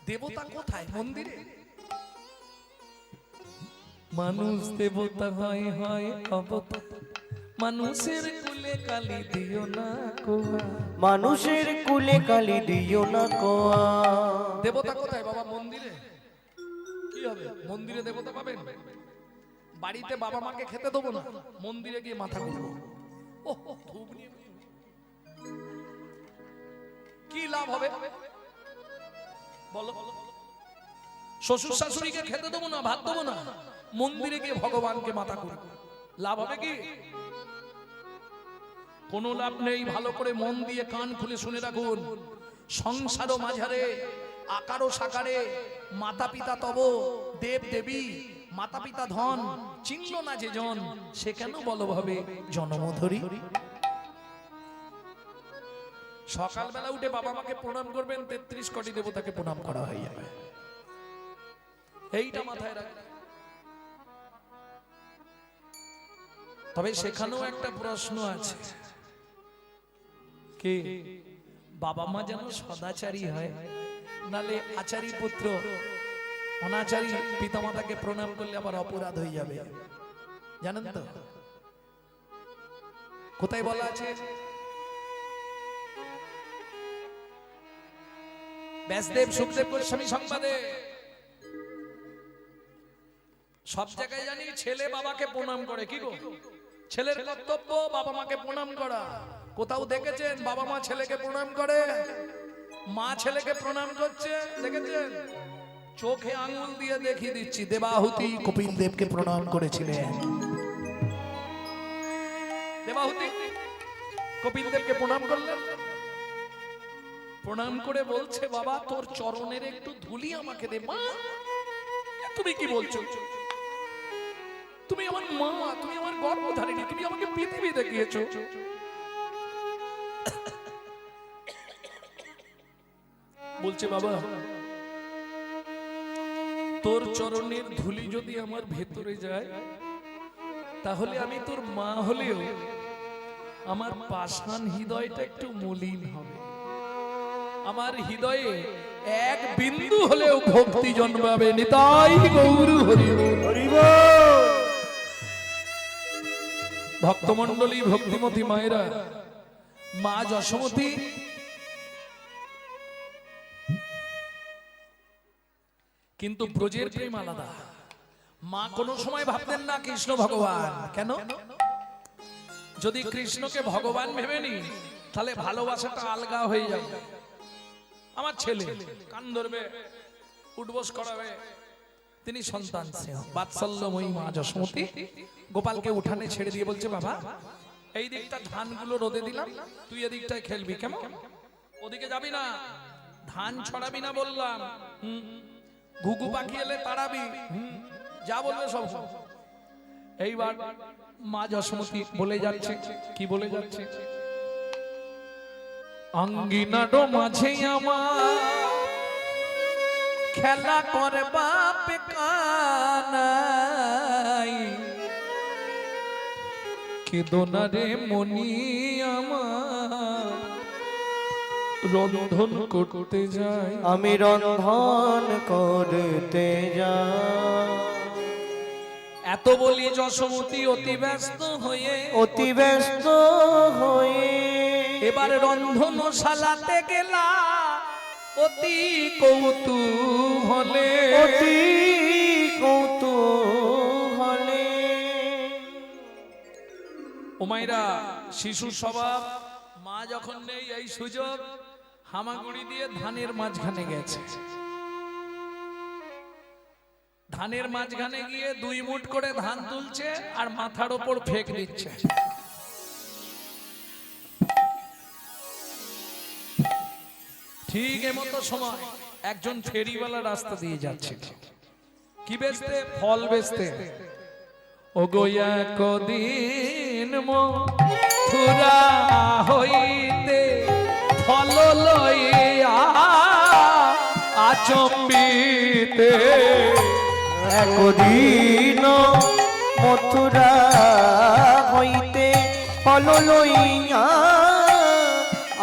দেবতা কোথায়? মন্দিরে। মানুষ দেবতা হয় হয় অবতার, মানুষের কুলে কালি দিও না কোয়া, মানুষের কুলে কালি দিও না কোয়া। দেবতা কোথায় বাবা? মন্দিরে। কি হবে? মন্দিরে দেবতা পাবেন? বাড়িতে বাবা মাকে খেতে দেবো না, মন্দিরে গিয়ে মাথা ঘুরবো। কি লাভ হবে বলো? শ্বশুর শাশুড়িকে খেতে দেবো না, ভাত দেবো না, মন্দিরে গিয়ে ভগবানকে মাথা ঘুরবো, লাভ হবে কি? কোনো লাভ নেই। ভালো করে মন দিয়ে কান খুলে শুনে রাখুন। সংসার মাঝারে আকারো সাকারে মাতা পিতা তব দেব দেবী, মাতা পিতা ধন, চিনল না যে জন, সে কেন বলো ভাবে জনমধুরী। সকালবেলা উঠে বাবা মাকে প্রণাম করবেন, 33 কোটি দেবতাকে প্রণাম করা হয়ে যাবে। এইটা মাথায় রাখবেন। তবে সেখানেও একটা প্রশ্ন আছে, কি বাবা মা যেন সদাচারী হয়, নালে আচারী পুত্র অনাচারী পিতামাতাকে প্রণাম করলে আবার অপরাধ হয়ে যাবে, জানেন তো? কোথায় বলা আছে? ব্যাসদেব সুখদেব গোস্বামী সংবাদে। সব জায়গায় জানি ছেলে বাবাকে প্রণাম করে, কি গো? ছেলের কর্তব্য বাবা মাকে প্রণাম করা। কোথাও দেখেছেন বাবা মা ছেলেকে প্রণাম করে? মা ছেলেকে প্রণাম করছে দেখেছেন? চোখে আঙুল দিয়ে দেখিয়ে দিচ্ছি, দেবাহুতি কপিল দেবকে প্রণাম করেছিলেন। দেবাহুতি কপিল দেবকে প্রণাম করলেন, প্রণাম করে বলছে বাবা তোর চরণের একটু ধুলি আমাকে দে। মা তুমি কি বলছো? তুমি আমার মা, তুমি আমার গর্ভধারিণী, তুমি আমাকে পৃথিবী দেখিয়েছো। বলছে বাবা তোর চরণের ধুলি যদি আমার ভেতরে যায়, তাহলে আমি তোর মা হলেও আমার পাষাণ হৃদয়টা একটু মলিন হবে, আমার হৃদয়ে এক বিন্দু হলেও ভক্তি জন্মাবে। নিতাই গৌর হরি বল। ভক্তমণ্ডলী, ভক্তিমতী মায়েরা, মা যশোমতী কিন্তু ব্রজের প্রেম আলাদা। মা কোনো সময় ভাবতেন না কৃষ্ণ ভগবান। কেন? যদি কৃষ্ণকে ভগবান ভেবে নি, তাহলে ভালোবাসাটা আলগা হয়ে যাবে। আমার ছেলে কান ধরবে, উঠবোস করাবে, তিনি সন্তান স্নেহ বাৎসল্যময়ী মা যশোমতী গোপালকে উঠানে ছেড়ে দিয়ে বলছে বাবা এই দিকটা ধানগুলো রোদে দিলাম, তুই এদিকটায় খেলবি, কেমন? ওদিকে যাবি না, ধান ছড়াবি না বললাম, ঘুঘু পাখি এলে তাড়াবি, যা বলবে সব। এইবার মা যশোমতী বলে যাচ্ছে, কি বলে যাচ্ছে? অঙ্গিনাডো মাঝে আমার খেলা করে বাপ কানাই, কেদনা রে মনি আমার রন্ধন করতে যাই, আমি রন্ধন করতে যাই। এত বলি যশোমতী অতি ব্যস্ত হয়ে এবার রন্ধনশালাতে গেলা অতি কৌতূহলে। ও মায়েরা, শিশুর স্বভাব, মা যখন নেই এই সুযোগ হামাগুড়ি দিয়ে ধানের মাঝখানে গেছে, ধানের মাঝখানে গিয়ে 2 মুঠ করে ধান তুলছে আর মাথার ওপর ফেক দিচ্ছে। ঠিক এমতো সময় একজন ফেরিওয়ালা রাস্তা দিয়ে যাচ্ছে, কি বেচতে? ফল বেচতে। ও গোয়া কদিন মথুরা হইতে ফল লইয়া আচম্বিতে, একদিন মথুরা হইতে ফল লইয়া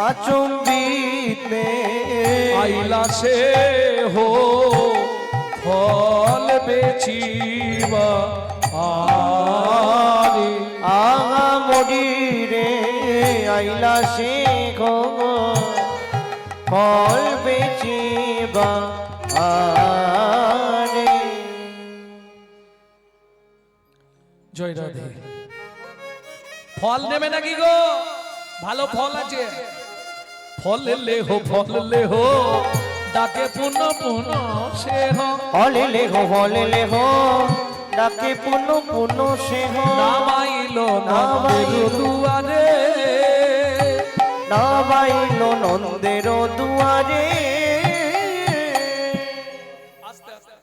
আচম্বিতে দে আইলা সে হো ফল বেচিবা আরে আগা মরি রে আইলা সে গো ফল বেচিবা আরে জয় রাধে। ফল নেবে নাকি গো? ভালো ফল আছে, ফল লে হো ডাকে পুন পুন সে হো হলে লে হো ডাকে পুন পুন সে হো নামাইলো নন্দের দুয়ারে নামাইল নন্দের দুয়ারে আস্তে আস্তে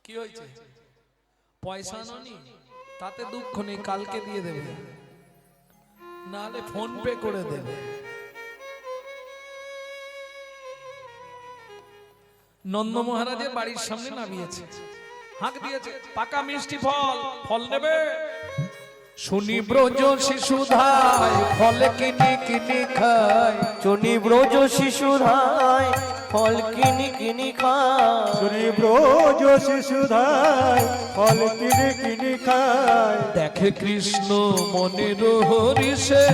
কি হয়েছে? পয়সা ননি তাতে দুঃখ নেই, কালকে দিয়ে দেবে, নালে ফোন পে করে দেবে। নন্দ মহারাজের বাড়ির সামনে নামিয়েছে, হাঁক দিয়েছে, পাকা মিষ্টি ফল, ফল নেবে? শুনি ব্রজ শিশুধায় ফল কিনি কিনি খায়, শুনি ব্রজ শিশুধায় ফল কিনি কিনি খায় শুনি ব্রজ শিশুধায় ফল কিনে কিনে খায় দেখে কৃষ্ণ মনের হরিষে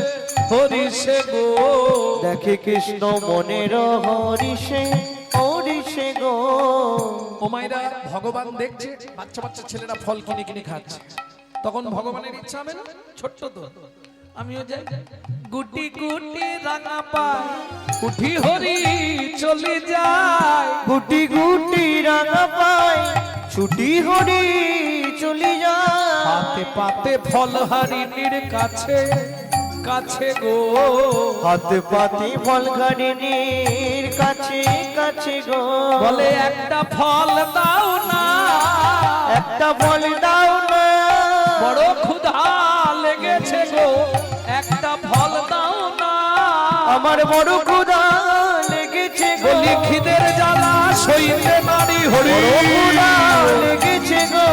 হরিষে গো, দেখে কৃষ্ণ মনের হরিষে হরিষে গো ও মায়েরা ভগবান দেখছে বাচ্চা বাচ্চা ছেলেরা ফল কিনে কিনে খাচ্ছে, তখন ভগবানের ইচ্ছা হবে না, ছোট্ট তো আমিও যাই, গুটি গুটি রাঙা পায় উঠি হরি চলে যায়, গুটি গুটি রাঙা পায় ছুটি হরি চলি যায় হাতে পাতে ফল হারিণীর কাছে কাছে গো, হাতে পাতি ফল ঘাড়িনীর কাছে কাছে গো বলে একটা ফল দাও না, একটা ফল দাও না বড় ক্ষুধা লেগেছে গো, একটা ফল দাও না, আমার বড় ক্ষুধা লেগেছে গো বলি খিদের জ্বালা সইতে নারী হরি, বড় ক্ষুধা লেগেছে গো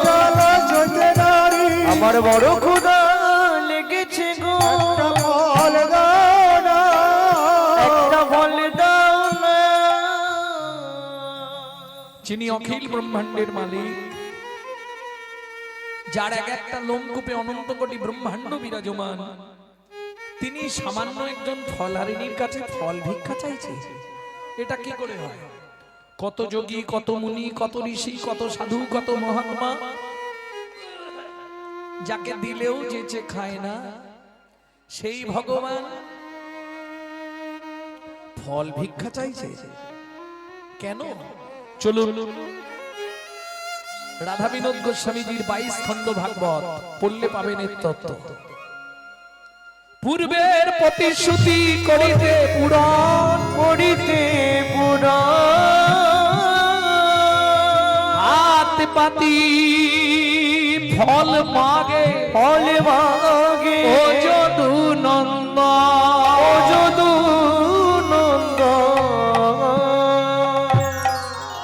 জ্বালা সইতে নারী আমার বড় ক্ষুধা লেগেছে গো ফল দাও না একটা ফল দাও না যিনি অখিল ব্রহ্মাণ্ডের মালিক, যার এক একটা লোমকূপে অনন্ত কোটি ব্রহ্মাণ্ড বিরাজমান, তিনি সামান্য একজন ফলহারিণীর কাছে ফল ভিক্ষা চাইছে, এটা কি করে হয়? কত যোগী, কত মুনি, কত ঋষি, কত সাধু, কত মহাত্মা, যাকে দিলেও যেচে খায় না, সেই ভগবান ফল ভিক্ষা চাইছে কেন? চলুন রাধা বিনোদ গোস্বামীজির 22 খণ্ড ভাগবত পড়লে পাবেন এর তত্ত্ব। পূর্বের প্রতিশ্রুতি করিতে পুরাণ করিতে পুরা হাত পাতি ফল মাগে ফল মাগে ও যদু নন্দ, ও যদু নন্দ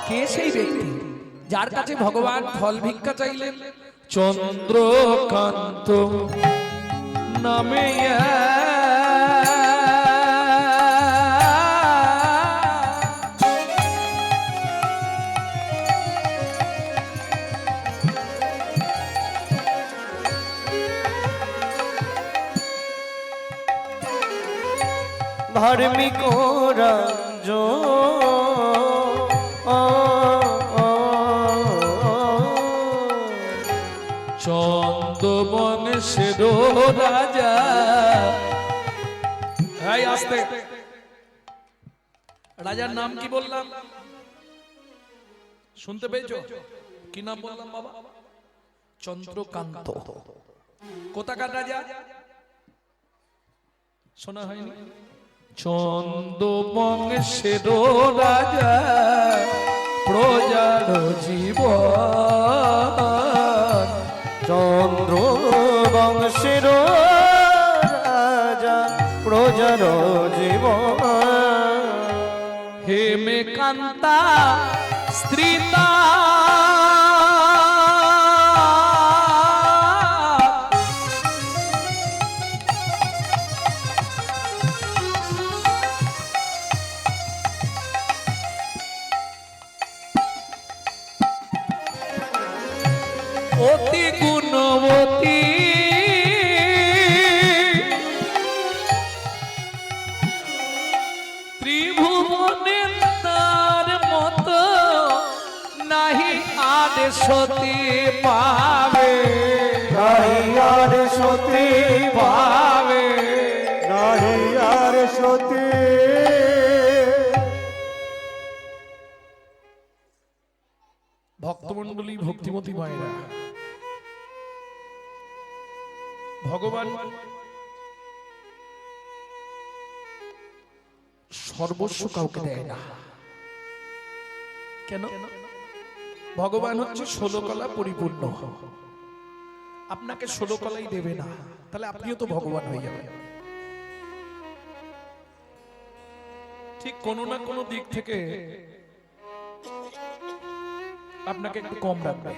কে সেই ব্যক্তি যার কাছে ভগবান ফল ভিক্ষা চাইলেন? চন্দ্রকান্ত নামে ধার্মিক রাজ চন্দ্রবংশের রাজা, এই আস্তে, রাজার নাম কি বললাম? শুনতে পেয়েছো? কি নাম বললাম বাবা? চন্দ্রকান্ত। কোথাকার রাজা? শোনা হয়নি? চন্দ্রবংশের রাজা, প্রজার জীবন, চন্দ্র বংশের রাজা প্রজার জীবন হেমে কান্তা স্ত্রীতা অতি গুণবতী ত্রিভুবনে তার মতো নাহি আর সতী পাবে, নাহি আর সতী পাবে। নাহি আর সতী। ভক্তমণ্ডলী, ভক্তিমতী মায়েরা, ভগবান সর্বস্ব কাউকে দেয় না। কেন? ভগবান হচ্ছে 16 কলা পরিপূর্ণ। আপনাকে 16 কলাই দেবে না, তাহলে আপনিও তো ভগবান হয়ে যাবেন। ঠিক কোনো না কোনো দিক থেকে আপনাকে একটু কম রাখবে,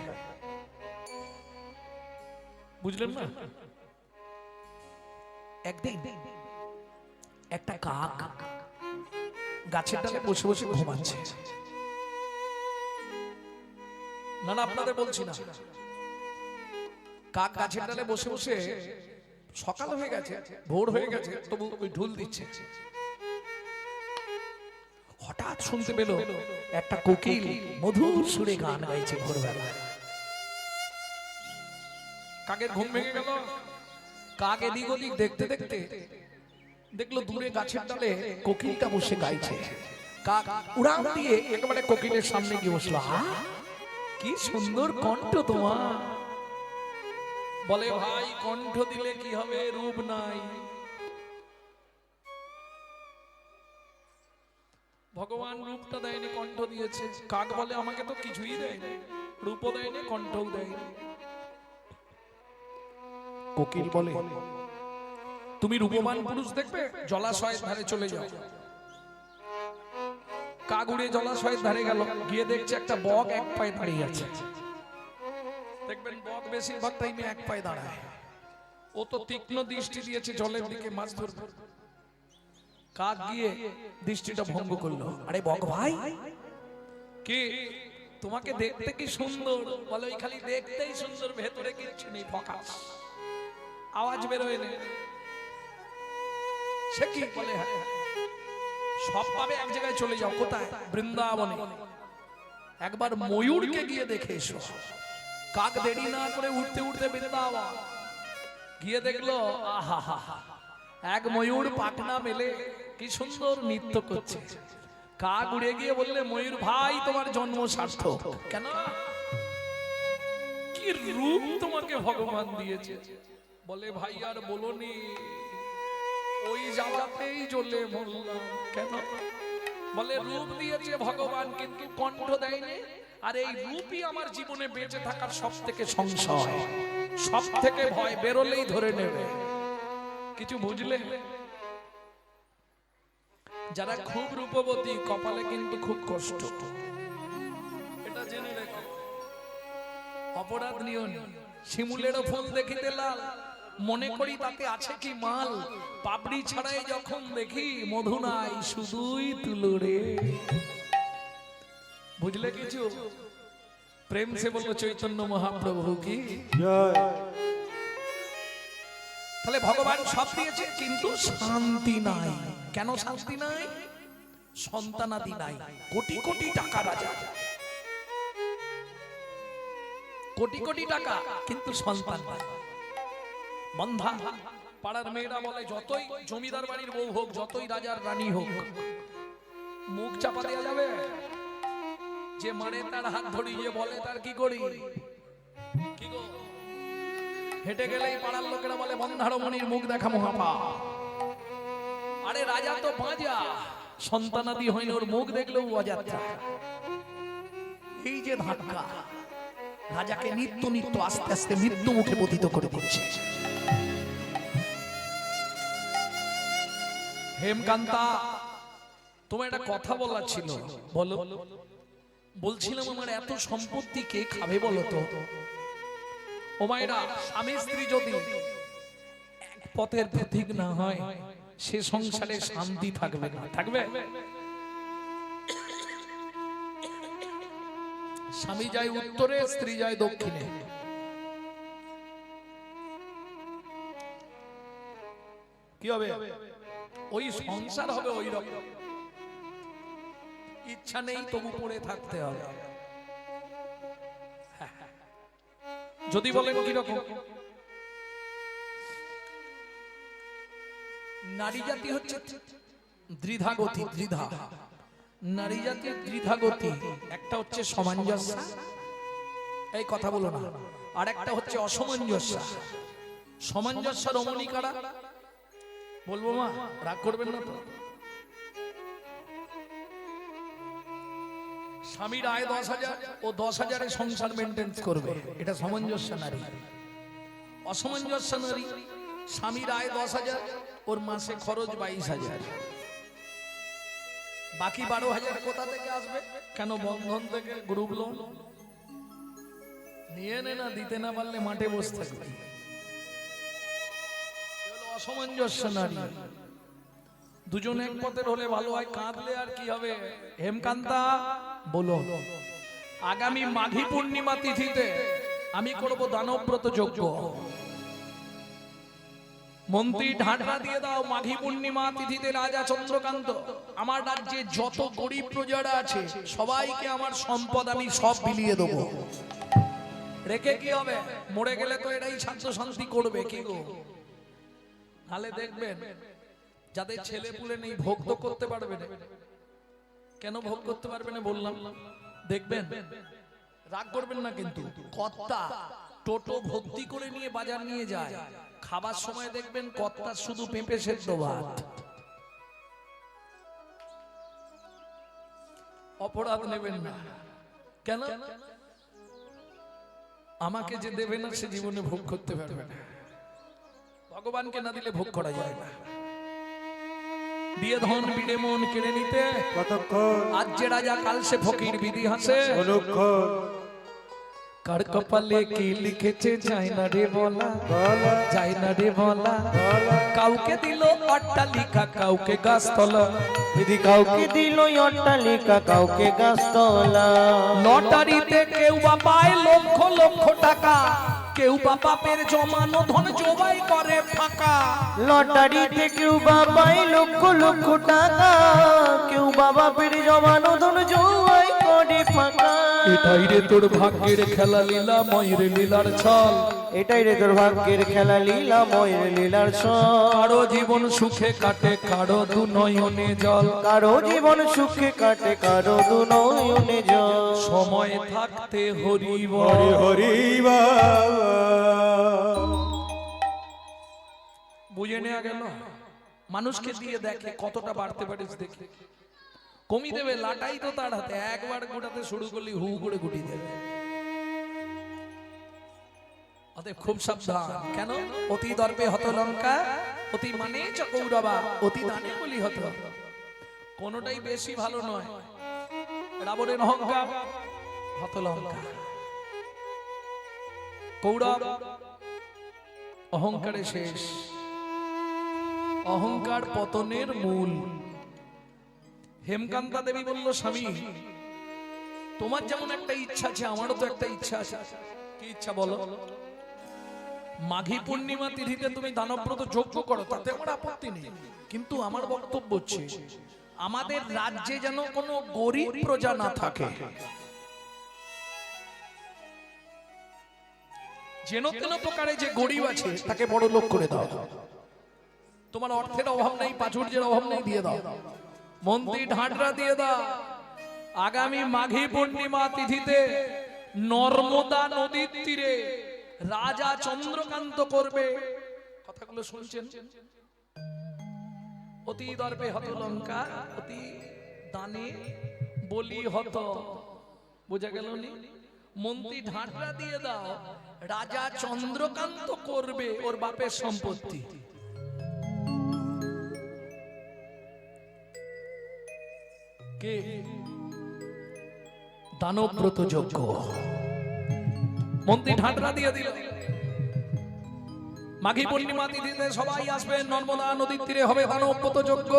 বুঝলেন না? একদিন একটা কাক গাছের ডালে বসে বসে ঘুমাচ্ছে। না না, আপনাদের বলছি না, কাক গাছের ডালে বসে বসে, সকাল হয়ে গেছে, ভোর হয়ে গেছে, তবু ওই ঢোল দিচ্ছে। হঠাৎ শুনতে পেল একটা কোকিল মধুর সুরে গান গাইছে ভোরবেলা। কাকের ঘুম ভেঙে গেল। কাক এদিক ওদিক দেখতে দেখতে দেখলো দূরে গাছের ডালে কোকিলটা বসে গাইছে। কাক উড়ান দিয়ে একেবারে কোকিলের সামনে গিয়ে বসলো। কি সুন্দর কণ্ঠ তোমার। বলে, ভাই কণ্ঠ দিলে কি হবে, রূপ নাই। ভগবান রূপটা দেয়নি, কণ্ঠ দিয়েছে। কাক বলে, আমাকে তো কিছুই দেয়নি, রূপও দেয়নি, কণ্ঠও দেয়নি। কোকিল বলে, তুমি রূপবান পুরুষ দেখবে, জলাশয়ের ধারে চলে যাও। কাক উড়ে জলাশয়ের ধারে গেল, গিয়ে দেখছে একটা বক এক পায়ে দাঁড়িয়ে আছে। দেখবেন বক বেশিরভাগ টাইমে এক পায়ে দাঁড়ায়। ও তো তীক্ষ্ণ দৃষ্টি দিয়েছে জলের দিকে, মাছ ধরবে। কাক গিয়ে দৃষ্টিটা ভঙ্গ করলো। আরে বক ভাই, কি তোমাকে দেখতে কি সুন্দর। বলে, ওই খালি দেখতেই সুন্দর, ভেতরে কিচ্ছু নেই, ফকাস, আওয়াজ বেরোয় না। সে কি? বলে, হ্যাঁ, সব পাবে, এক জায়গায় চলে যাও। কোথায়? বৃন্দাবনে। একবার ময়ূরকে গিয়ে দেখে এসো। কাক দেরি না করে উঠতে উঠতে বৃন্দাবন গিয়ে দেখলো, আহা, এক ময়ূর পাখনা মেলে কি সুন্দর নৃত্য করছে। কাক উড়ে গিয়ে বললে, ময়ূর ভাই, তোমার জন্ম সার্থক। কেন? কি রূপ তোমাকে ভগবান দিয়েছে। বলে, ভাই আর বলোনি, ওই জ্বালাতেই জ্বলে মরলাম। কেন? বলে, রূপ দিয়েছে ভগবান, কিন্তু কণ্ঠ দেয়নি। আর এই রূপই আমার জীবনে বেঁচে থাকার সব থেকে সংশয়, সব থেকে ভয়, বেরোলেই ধরে নেবে। কিছু বুঝলে? যারা খুব রূপবতী, কপালে কিন্তু খুব কষ্ট, এটা জেনে রেখো। অপরাধ নিও না। শিমুলেরও ফুল দেখিতে লাল, মনে করি তাতে আছে কি মাল। পাপড়ি ছাড়াই যখন দেখি, মধু নাই শুধুই তুলরে। বুঝলে কিছু? প্রেম সে বলল চৈতন্য মহাপ্রভু কি জয়। তাহলে ভগবান সব দিয়েছে, কিন্তু শান্তি নাই। কেন শান্তি নাই? সন্তানাদি নাই। কোটি কোটি টাকা রাজা, কোটি কোটি টাকা, কিন্তু সন্তান নাই। বন্ধা পাড়ার মেয়েরা বলে, যতই জমিদার বাড়ির বউ হোক, যতই রাজার রানী হোক, মুখ চাপা দেওয়া যাবে? যে মানে তার হাত ধরিয়ে বলে, তার কি করি? কি গো? হেঁটে গেলেই পাড়ার লোকেরা বলে, বন্ধারমণির মুখ দেখা মহাপা। আরে রাজা তো বাঁজা, সন্তানাদি হয়নি, ওর মুখ দেখলেও অযাত্রা। এই যে ধাক্কা, রাজাকে নিত্য নিত্য আস্তে আস্তে মৃত্যু মুখে পতিত করে দিচ্ছে। হেমকান্তা, তোমার একটা কথা বলার ছিল, বলো। বলছিলাম, আমার এত সম্পত্তি কে খাবে বলো তো? ও মায়েরা, স্বামী স্ত্রী যদি এক পথের পথিক না হয়, সে সংসারে শান্তি থাকবে না। থাকবে? স্বামী যায় উত্তরে, স্ত্রী যায় দক্ষিণে। কি হবে? ওই সংসার হবে ওই রকম। ইচ্ছা নেই তবু পড়ে থাকতে হবে। যদি বলেন কি রকম, নারী জাতি হচ্ছে দ্বিধাগতি, দ্বিধা। নারী জাতির দ্বিধাগতি, একটা হচ্ছে সামঞ্জস্য, এই কথা বলো না, আর একটা হচ্ছে অসামঞ্জস্য। সামঞ্জস্য রমণী কারা বলবো মা, রাগ করবেন না তো? স্বামীর আয় 10,000, ও 10,000-এ সংসার মেনটেন করবে, এটা সামঞ্জস্য নারী। অসামঞ্জস্য নারী, স্বামীর আয় 10,000, ওর মাসে খরচ 22,000, বাকি 12,000 কোথা থেকে আসবে? কেন? বন্ধন থেকে, গ্রুপ লোন নিয়ে নে না, দিতে না পারলে মাঠে বসে থাকবে। অসামঞ্জস্য নারী। দুজন এক পথের হলে ভালো হয়, কাঁদলে আর কি হবে? হেমকান্তা বলো, আগামী মাঘী পূর্ণিমা তিথিতে আমি করব দানব্রত যজ্ঞ। মন্ত্রী ঢাকা দিয়ে দাও, মাঘী পূর্ণিমা তিথিতে রাজা চন্দ্রকান্ত, আমার রাজ্যে যত গরিব প্রজারা আছে সবাইকে আমার সম্পদ আমি সব বিলিয়ে দেবো। রেখে কি হবে? মরে গেলে তো এটাই শান্ত শান্তি করবে, কি গো? তাহলে দেখবেন যাদের ছেলে পুলে নেই ভোগ তো করতে পারবে না। কেন ভোগ করতে পারবে না বললাম? দেখবেন, রাগ করবেন না কিন্তু, কর্তা টোটো ভর্তি করে নিয়ে বাজার নিয়ে যায়, খাবার সময় দেখবেন কর্তা শুধু পেঁপে সেদ্ধ ভাত। অপরাধ নেবেন না। কেন? আমাকে যে দেবে না সে জীবনে ভোগ করতে পারবে না। ভগবানকে না দিলে ভোগ করা যায় না। দিয়ে ধন বিড়ে মন কেড়ে নিতে কতক্ষণ আজ যে রাজা কাল সে ফকির বিধি হাসে। অনুক্ষণ কার কপালে কি লিখেছে যায় না রে বলা, বলা যায় না রে বলা। বলা কাউকে দিল অট্টালিকা, কাউকে গাছতলা, বিধি কাউকে দিল অট্টালিকা, কাউকে গাছতলা। লটারিতে কেউ বা পায় লক্ষ লক্ষ টাকা, কেউ বা বাপের জমানো ধন জবাই করে ফাঁকা। লটারিতে কেউ বা পায় লক্ষ লক্ষ টাকা, কেউ বা বাপের জমানো ধন জোয়াই করে ফাঁকা। এটাই রে তোর ভাগ্যের খেলা, লীলা ময়ের লীলার ছল। এটাই রে তোর ভাগ্যের খেলা, লীলা ময়ের লীলার ছল। কারো জীবন সুখে কাটে, কারো দু নয়নে জল। কারো জীবন সুখে কাটে, কারো দু নয়নে জল। সময় থাকতে হরি হরি বল। হরি বাবা। বুঝে নেওয়া গেল? মানুষকে দিয়ে দেখে কতটা বাড়তে পারিস, দেখে কমি দেবে। লাটাই তো তার হাতে, একবার গোটাতে শুরু করলি হু করে গুটি দেবে। অতএব খুব সাবধান। কেন? অতি দর্পে হত লঙ্কা, অতি মানে চ কৌরবা, অতি দানে বলি হত। কোনটাই বেশি ভালো নয়। রাবণের অহংকার, হত লঙ্কা। কৌরব অহংকারে শেষ। অহংকার পতনের মূল। হেমকান্তা দেবী বলল, স্বামী তোমার যেমন একটা ইচ্ছা আছে, আমারও তো একটা ইচ্ছা আছে। কি ইচ্ছা বলো? মাঘী পূর্ণিমা তিথিতে তুমি দানব্রত যজ্ঞ করো, তাতে আমার আপত্তি নেই, কিন্তু আমার বক্তব্য হচ্ছে আমাদের রাজ্যে যেন কোনো গরিব প্রজা না থাকে। যেন তেন প্রকারে যে গরিব আছে তাকে বড় লোক করে দাও। তোমার অর্থের অভাব নেই, প্রাচুর্যের অভাব নেই, দিয়ে দাও। মন্ত্রী ঢাডরা দিয়ে দাও। আগামী মাঘী পূর্ণিমা তিথিতে নর্মদা নদীর তীরে রাজা চন্দ্রকান্ত করবে। কথাগুলো শুনছেন? অতি দর্পে হত লঙ্কা, অতি দানে বলি হত। বোঝা গেল নি? মন্ত্রী ঢাডরা দিয়ে দাও, রাজা চন্দ্রকান্ত করবে ওর বাপের সম্পত্তি। কে? দানব্রত যজ্ঞ। মন্ত্রী ঢাডরা দিয়ে দিল। মাঘী পূর্ণিমা তিথিতে সবাই আসবে, নর্মদা নদীর তীরে হবে দানব্রত যজ্ঞ।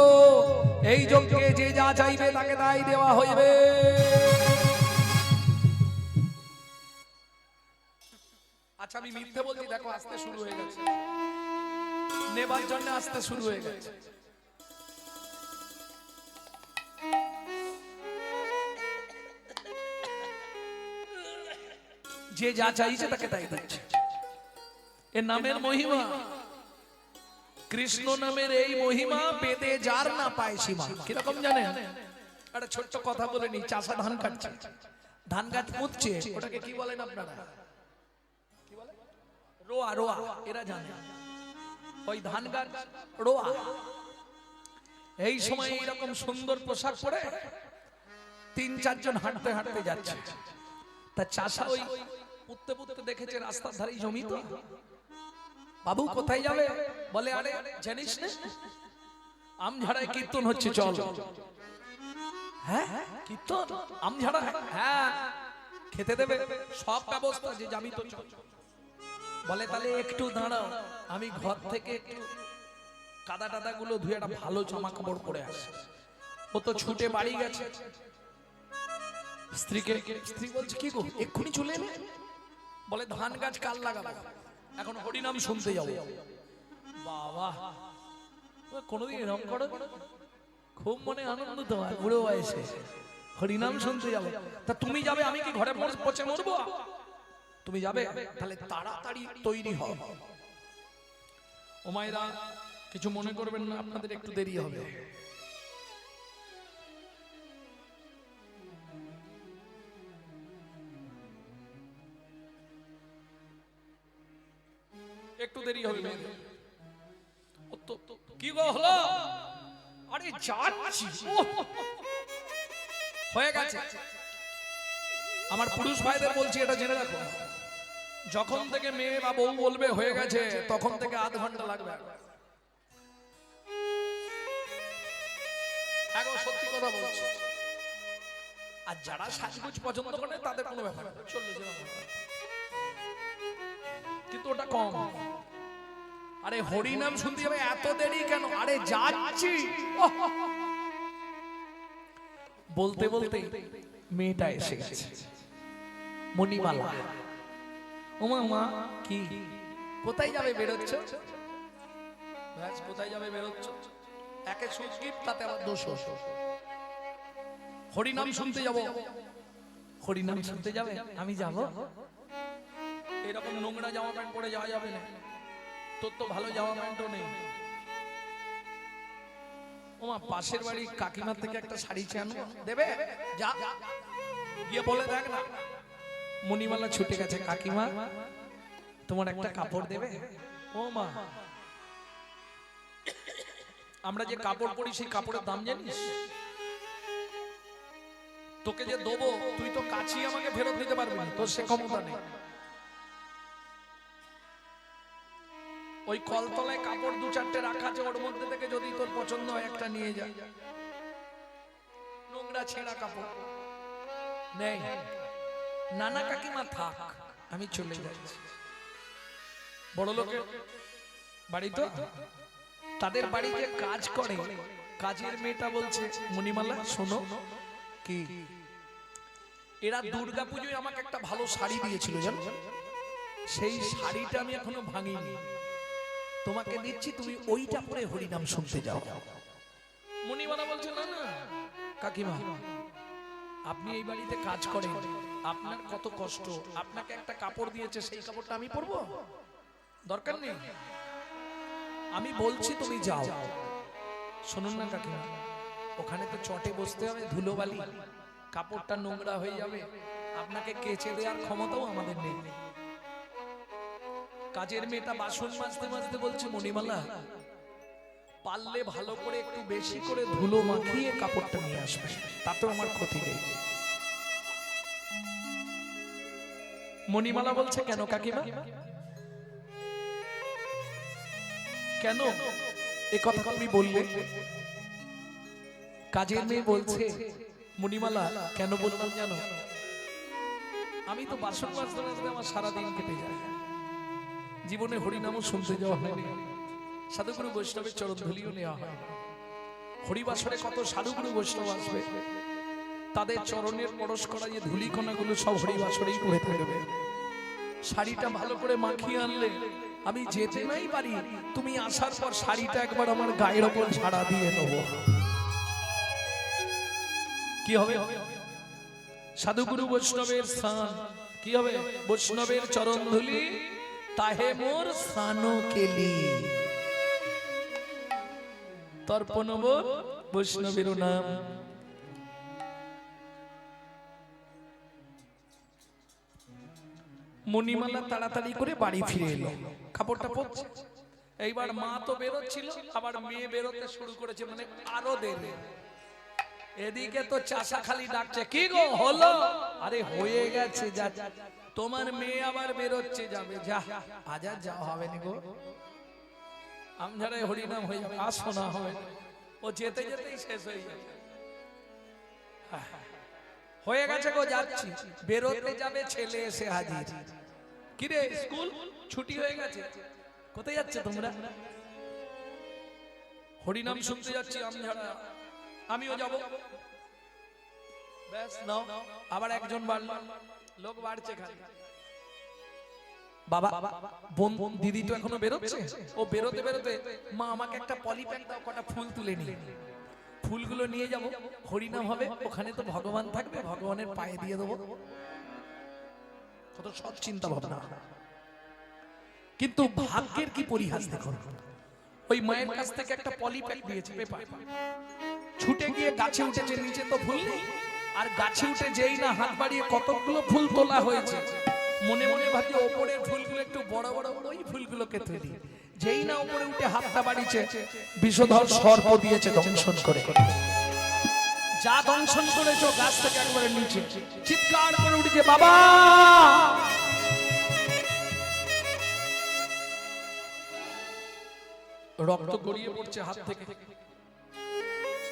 এই যজ্ঞে যে যা চাইবে তাকে তাই দেওয়া হইবে। আচ্ছা আমি মিথ্যে বলছি, দেখো আসতে শুরু হয়ে গেছে। নেবার জন্য আসতে শুরু হয়ে গেছে। যে যা চাইছে তাকে তাই দিচ্ছে। এর নামের মহিমা, কৃষ্ণ নামের এই মহিমা বেদে যার না পায় সীমা। কিরকম জানেন? একটা ছোট্ট কথা বলে নি। চাষা ধান কাটছে, ধান গাছ পুঁতছে, ওটাকে কি বলেন আপনারা? কি বলে? রোয়া। রোয়া এরা জানে। ওই ধান গাছ রোয়া। এই সময় এরকম সুন্দর পোশাক পরে ৩-৪ জন হাঁটতে হাঁটতে যাচ্ছে। তা চাষা ওই পুঁততে পুঁততে দেখেছে রাস্তার ধারেই জমি তো। বাবু কোথায় যাবে? বলে আরে জানিস না আমঝাড়ায় কীর্তন হচ্ছে, চল। হ্যাঁ কীর্তন আমঝাড়া? হ্যাঁ খেতে দেবে, সব ব্যবস্থা, যে যাবি তো চল। বলে তাহলে একটু দাঁড়াও, আমি ঘর থেকে একটু কাদা টাদা গুলো ধুয়ে একটা ভালো জামা কাপড় পরে আসে। ও তো ছুটে বাড়ি গেছে। স্ত্রী বলছে কি গো এক্ষুনি চলে এলে? বলে ধান গাছ কাল লাগাবো, এখন হরিনাম শুনতে যাবো। বাবা কোনোদিন এরকম করো? খুব মনে আনন্দ তোমার বুড়ো বয়সে হরিনাম শুনতে যাবো। তা তুমি যাবে, আমি কি ঘরে পচে মরবো? তুমি যাবে, তাহলে তাড়াতাড়ি তৈরি হও। ও মায়েরা কিছু মনে করবেন না, আপনাদের একটু দেরি হবে। একটু দেরি হবে। কি গো হলো? আরে যাচ্ছি, হয়ে গেছে। আমার পুরুষ ভাইদের বলছি এটা জেনে রাখো, যখন থেকে মেয়ে বা বউ বলবে হয়ে গেছে, তখন থেকে আধ ঘন্টা লাগবে। সত্যি কথা বলছি। আর যারা সাজগোজ পছন্দ করে তাদের কোনো ব্যাপার না, চললে কিন্তু ওটা কম। আরে হরিনাম শুনতে যাবে, এত দেরি কেন? আরে যাচ্ছি। বলতে বলতে মেয়েটা এসে গেছে, মণিমালা। ওমা মা কি কোথায় যাবে বেরোচ্ছ? ব্যাস কোথায় যাবে বেরোচ্ছ? একে সুস্কিপ, তাতে আবার দোষ। হরিনাম শুনতে যাব। হরিনাম শুনতে যাবে? আমি যাব? এরকম নোংরা জামা প্যান্ট পরে যাওয়া যাবে না, তোর তো ভালো জামা প্যান্টও নেই। ওমা পাশের বাড়ি কাকিমার থেকে একটা শাড়ি চেয়ে দেবে, যা গিয়ে বলে দেখ না। মণিমালা ছুটে গেছে, কাকিমা তোমার একটা কাপড় দেবে? ও মা, আমরা যে কাপড় পরি সেই কাপড়ের দাম জানিস? তোকে যে দেবো তুই তো কাছি আমাকে ফেরত দিতে পারবি না, তোর সে ক্ষমতা নেই। ওই কলতলায় কাপড় 2-4টে রাখা আছে, ওর মধ্যে থেকে যদি তোর পছন্দ হয় একটা নিয়ে যা। নোংরা ছেঁড়া কাপড় নেই। নানা কাকিমা থাক, আমি চলে যাচ্ছি। বড় লোকের বাড়ি তো, তাদের বাড়িতে কাজ করে। কাজের মেয়েটা বলছে মণিমালা শোনো, কি এরা দুর্গা পুজোয় আমাকে একটা ভালো শাড়ি দিয়েছিল জানো, সেই শাড়িটা আমি এখনো ভাঙিনি, তোমাকে দিচ্ছি, তুমি ওইটা পরে হরিনাম শুনতে যাও। মণিমালা বলছে না না কাকিমা, আপনি এই বাড়িতে কাজ করেন, আপনার কত কষ্ট, আপনাকে একটা কাপড় দিয়েছে, সেই কাপড়টা আমি পরবো? দরকার নেই, আমি বলছি তুমি যাও। শুনুন না কাকিমা, ওখানে তো চটে বসতে হবে, ধুলোবালি, কাপড়টা নোংরা হয়ে যাবে, আপনাকে কেচে দেওয়ার ক্ষমতাও আমাদের নেই। কাজের মেয়েটা বাসন মাজতে মাজতে বলছে মণিমালা, পারলে ভালো করে একটু বেশি করে ধুলো মাখিয়ে কাপড়টা নিয়ে আসবে, তাতেও আমার ক্ষতি নেই। মণিমালা বলছে কেন কাকিমা, কেন এ কথা তুমি বললে? কাজের মেয়ে বলছে মণিমালা কেন বললাম জানো, আমি তো বাসন মাজতে মাজতে আমার সারাদিন কেটে যায়, জীবনে হরিনামও শুনতে যাওয়া হয়নি, সাধুগুরু বৈষ্ণবের চরণ ধুলিও নেওয়া হয়। হরিবাসরে কত সাধুগুরু বৈষ্ণব আসবে, তাদের চরণের পরশ করা যে ধুলিকণাগুলো সব হরিবাসরেই পড়ে থাকবে। শাড়িটা ভালো করে মাখিয়ে আনলে আমি যেতে নাই পারি, তুমি আসার পর শাড়িটা একবার আমার গায়ের ওপর ঝাড়া দিয়ে নেবো। কি হবে? সাধুগুরু বৈষ্ণবের স্থান কি হবে? বৈষ্ণবের চরণ ধুলি তাহে মোর স্থান কেলি, তর্পণ বৈষ্ণবের নাম। মণিমালা তাড়াতাড়ি করে বাড়ি ফিরে এলো, কাপড়টা পরছে। এইবার মা তো বেরোচ্ছিল, আবার মেয়ে বেরোতে শুরু করেছে, মানে আরো দেরি। এদিকে তো চাষা খালি ডাকছে, কি গো হলো? আরে হয়ে গেছে, যা তোমার মেয়ে আবার বেরোচ্ছে, যাবে। যা আজ আর যাওয়া হবে না গো, আমঝাড়ায় হরিনাম হয়ে যাবে, আর শোনা হবে না। ও যেতে যেতেই শেষ হয়ে যাবে। হয়ে গেছে গো, যাচ্ছি। বেরোতে যাবে, ছেলে এসে হাজির। কিরে স্কুল ছুটি হয়ে গেছে, কোথায় যাচ্ছে তোমরা? হরিনাম শুনতে যাচ্ছি আমঝাড়া, আমিও যাব। ব্যাস নাও, আবার একজন বাড়ল, লোক বাড়ছে খালি। বাবা বোন দিদি তো এখনো বেরোচ্ছে, ও বেরোতে বেরোতে মা আমাকে একটা পলিপ্যাক দাও, কটা ফুল তুলে নিয়ে। ফুলগুলো নিয়ে যাব, হরিনাম হবে, ওখানে তো ভগবান থাকবে, ভগবানের পায়ে দিয়ে দেবো। কত সৎ চিন্তা ভাবনা। কিন্তু ভাগ্যের কি পরিহাস দেখুন, ওই মায়ের কাছ থেকে একটা পলিপ্যাক দিয়েছে, পেপার। ছুটে গিয়ে গাছে উঠেছে, নিচে তো ফুল নেই, আর গাছে উঠে যেই না হাত বাড়িয়ে কতগুলো ফুল তোলা হয়েছে, মনে মনে ভাবছে ওপরের ফুলগুলো একটু বড় বড়, ওই ফুলগুলোকে তুলি। যেই না উপরে উঠে হাতটা বাড়িয়েছে, বিষধর সর্প দিয়েছে দংশন করে। যা দংশন করেছো গাছ থেকে একবারে নিচে, চিৎকার করে উঠেছে, বাবা! রক্ত গড়িয়ে পড়ছে হাত থেকে,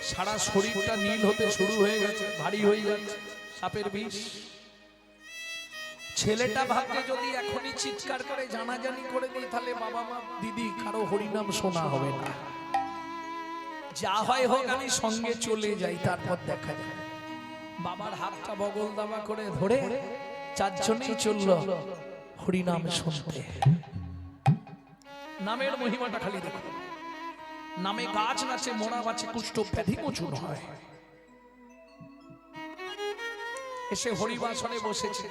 সারা শরীরটা নীল হতে শুরু হয়ে গেছে, ভারী হয়ে যাচ্ছে, সাপের বিষ। ছেলেটা ভাবছে যদি এখনই চিৎকার করে জানাজানি করে দিই, তাহলে বাবা মা দিদি কারো হরিনাম শোনা হবে না। যা হয় হোক, আমি সঙ্গে চলে যাই, তারপর দেখা যায়। বাবার হাতটা বগল দাবা করে ধরে চারজনেই চলল হরিনাম শুনতে। নামের মহিমাটা খালি দেখো, নামে গাছ নাচে, মোড়া বাঁচে, কুষ্ঠ ব্যাধি মোচন হয়। এসে হরিবাসনে বসেছে,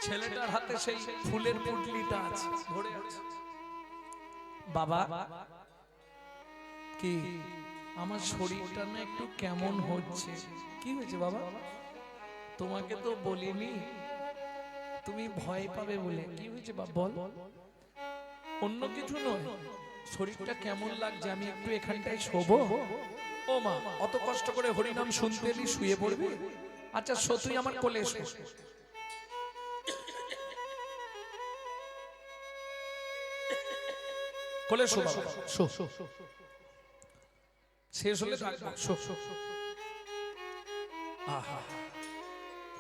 ছেলেটার হাতে সেই ফুলের পুটলিটা আছে, ধরে আছে। বাবা কি আমার শরীরটা না একটু কেমন হচ্ছে। কি হয়েছে বাবা? তোমাকে তো বলিনি, তুমি ভয় পাবে বলে। কি হয়েছে বাবা বল? অন্য কিছু নয়, শরীরটা কেমন লাগছে, আমি একটু এখানটায় শোবো। ও মা, অত কষ্ট করে হরিনাম শুনতে এলি, শুয়ে পড়বি? আচ্ছা তুই আমার কোলে এসো। কোলে শো বাবা, শো। শেষ হলে শো। আহা,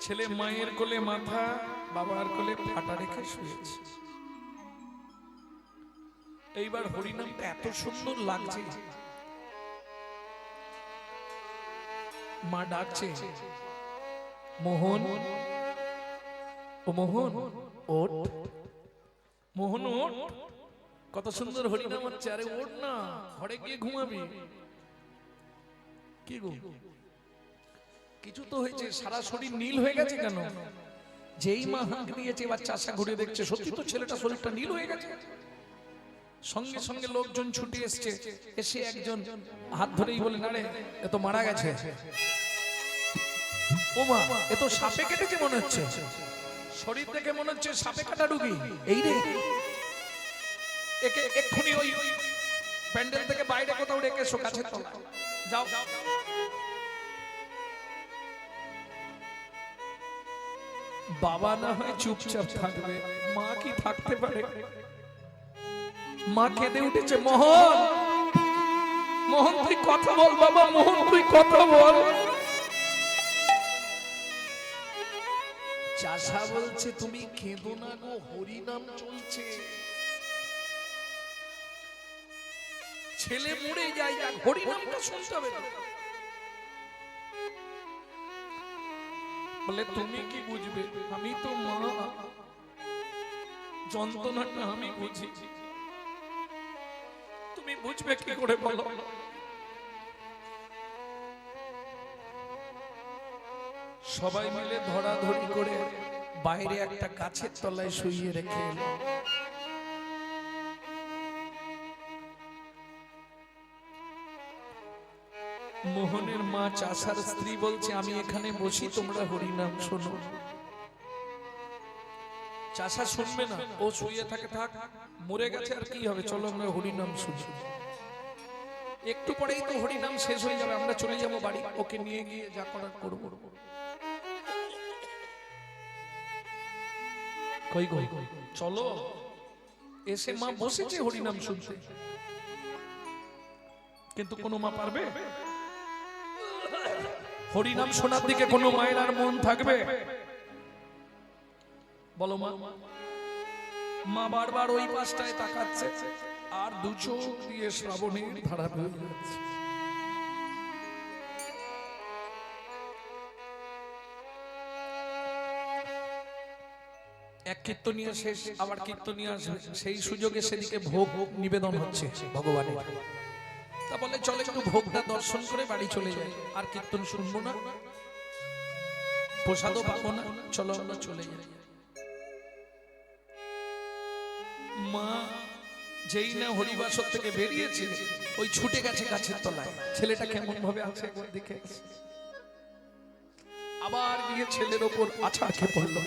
ছেলে মায়ের কোলে মাথা, বাবার কোলে ফাটা রেখে শুয়েছে। এইবার হরিনামটা এত সুন্দর লাগছে, মা ডাকছে, মোহন, ও মোহন ওঠ, মোহন ওঠ। কত সুন্দর হরিনাম হচ্ছে, আরে ওঠ না, ঘরে গিয়ে ঘুমাবি। কি গো, কিছু তো হয়েছে, সারা শরীর নীল হয়ে গেছে কেন? যেই মা হাঁক দিয়েছে, এবার চাষা ঘুরে দেখছে, সত্যি তো ছেলেটা শরীরটা নীল হয়ে গেছে। সঙ্গে সঙ্গে লোকজন ছুটে এসছে, এসে একজন হাত ধরেই বলে, না রে, এ তো মারা গেছে। ও মা, এ তো সাপে কেটেছে মনে হচ্ছে, শরীর দেখে মনে হচ্ছে সাপে কাটা রুগী। এই রে, একে এক্ষুনি ওই প্যান্ডেল থেকে বাইরে কোথাও রেখে এসো, কাছে তো যাও। বাবা না হয় চুপচাপ থাকবে, মা কি থাকতে পারে? মা কেঁদে উঠেছে, মোহন, মোহন তুই কথা বল বাবা, মোহন তুই কথা বল। চাষা বলছে, তুমি কেঁদো না গো, হরিনাম চলছে। ছেলে মরে যায়, হরিনামটা শুনতে হবে। বলে তুমি কি বুঝবে, আমি তো মা, যন্ত্রণাটা আমি বুঝি। তুমি বুঝবে কি করে বলো? সবাই মিলে ধরাধরি করে বাইরে একটা গাছের তলায় শুইয়ে রেখে এলো। মোহনের মা চাষার স্ত্রী বলছে, আমি এখানে বসি, তোমরা হরিনাম শোনো। চাষা শুনবে না, ও শুয়ে থাকে, থাক, মরে গেছে আর কি হবে, চলো আমরা হরিনাম শুনি। একটু পরেই তো হরিনাম শেষ হয়ে যাবে, আমরা চলে যাবো বাড়ি, ওকে নিয়ে গিয়ে যা করার করবো। কই কই চলো, এসে মা বসেছে হরিনাম শুনতে, কিন্তু কোনো মা পারবে হরিনাম শোনার দিকে? কোনো মায়ের আর মন থাকবে? বলো মা। মা বারবার ওই পাশটায় তাকাচ্ছে আর দু চোখ দিয়ে শ্রাবণের ধারা বয়ে যাচ্ছে। এক কীর্তনিয়া শেষ, আবার কীর্তনিয়া আসবে, সেই সুযোগে সেদিকে ভোগ নিবেদন হচ্ছে ভগবানের। তা বলে চলে একটু ভোগটা দর্শন করে বাড়ি চলে যাই, আর কীর্তন শুনবো না, প্রসাদও পাবো না, চলো আমরা চলে যাই। মা যেই না হরিবাসর থেকে বেরিয়েছে, ওই ছুটে গেছে গাছের তলায়, ছেলেটা কেমন ভাবে আছে একবার দেখে, আবার গিয়ে ছেলের ওপর আছাড় খেয়ে পড়ল।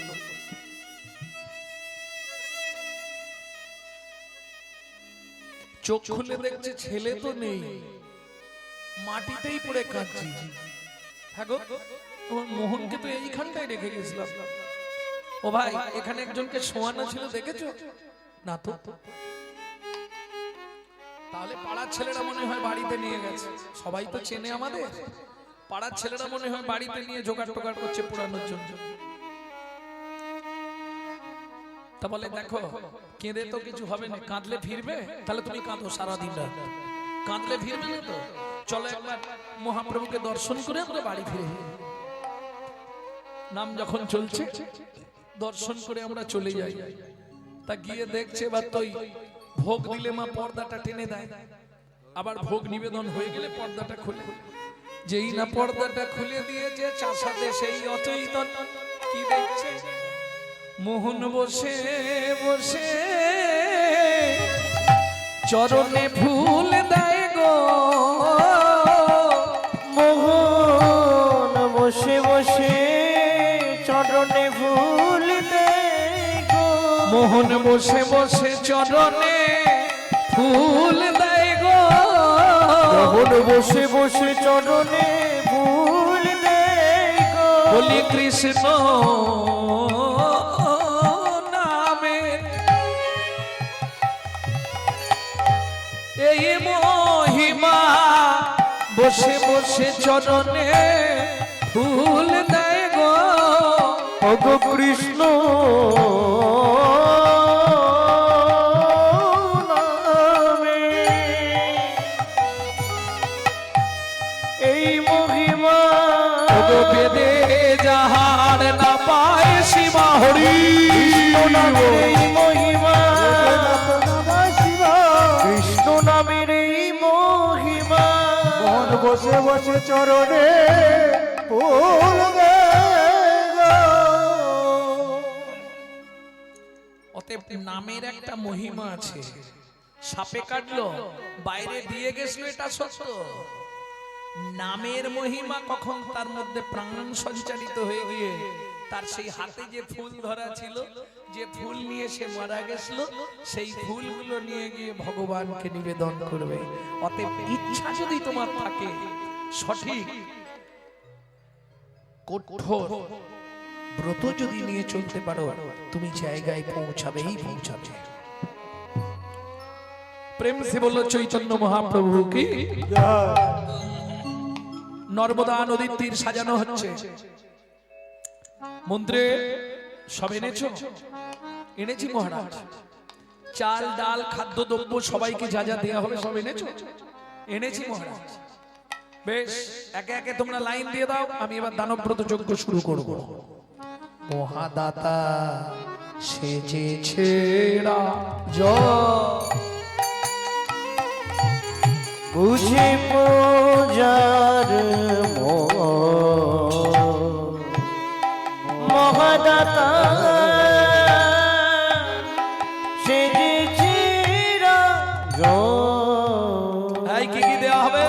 চোখ খুলে দেখছে ছেলে তো নেই, মাটিতেই পড়ে কাঁদছি। হ্যাঁ গো, তোমার মোহনকে তো এইখানটায় রেখে গেছিলাম। ও ভাই, এখানে একজনকে শোয়ানো ছিল, দেখেছো না? তো তাহলে পাড়ার ছেলেরা মনে হয় বাড়িতে নিয়ে গেছে, সবাই তো চেনে আমাদের, পাড়ার ছেলেরা মনে হয় বাড়িতে নিয়ে জোগাড় টোগাড় করছে পোড়ানোর জন্য। তা বলে দেখো, কেঁদে তো কিছু হবে না, কাঁদলে ফিরবে, তাহলে তুমি কাঁদো সারাদিন রাত, কাঁদলে ফিরবে না তো, চলো একবার মহাপ্রভুকে দর্শন করে আমরা বাড়ি ফিরে। নাম যখন চলছে, দর্শন করে আমরা চলে যাই। তা গিয়ে দেখছে এবার তো ভোগ দিলে মা পর্দাটা টেনে দেয়, আবার ভোগ নিবেদন হয়ে গেলে পর্দাটা খুলে, যেই না পর্দাটা খুলে দিয়েছে, চাষাতে সেই অচৈতন কি দেখছে, মোহন বসে বসে চরণে ফুল দেয় গো। মোহন বসে বসে চরণে ফুল দেয় গো। মোহন বসে বসে চরণে ফুল দেয় গো। মোহন বসে বসে চরণে ফুল দেয় গো। বলি কৃষ্ণ নামে এই মহিমা, বসে বসে চরণে ফুল দেয় গো। ওগো কৃষ্ণ নামে এই মহিমা, ওগো বেদে যাহার না পায় সীমা, হরি এই মহিমা, কৃষ্ণ নামের এই মহিমা। মন বসে বসে চরণে ফুল দেয় গো। অতএব নামের একটা মহিমা আছে, সাপে কাটলো বাইরে দিয়ে গেছিল, এটা সত্য। নামের মহিমা কখন তার মধ্যে প্রাণ সঞ্চারিত হয়ে গিয়ে তার সেই হাতে যে ফুল ধরা ছিল, যে ফুল নিয়ে সে মারা গেছিল, সেই ফুলগুলো নিয়ে গিয়ে ভগবানকে নিবেদন করবে। অতএব ইচ্ছা যদি তোমার থাকে, সঠিক কঠোর ব্রত যদি নিয়ে চলতে পারো, তুমি জায়গায় পৌঁছাবেই পৌঁছাবে। প্রেম সে বলল চৈতন্য মহাপ্রভু কি। নর্মদা নদীর তীর সাজানো হচ্ছে, মন্ত্রে সব এনেছো? এনেছি মহারাজ। চাল ডাল খাদ্য দ্রব্য সবাইকে যা যা দেওয়া হবে সব এনেছো? এনেছি মহারাজ। বেশ, একে একে তোমরা লাইন দিয়ে দাও, আমি এবার দানব্রত যজ্ঞ শুরু করব। মহাদাতা সেজেছে রাজ, বুঝে পূজার মহাদাতা সেজেছে রাজন। এই কি কি দেওয়া হবে?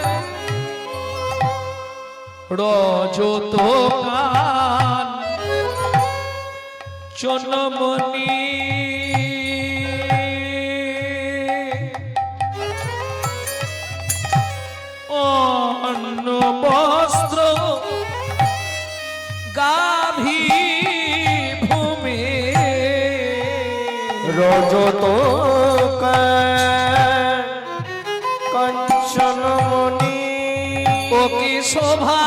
রজত কান চনমণি অন্ন বস্ত্র গাভী ভূমি রজত কাঞ্চনমণি ও কি শোভা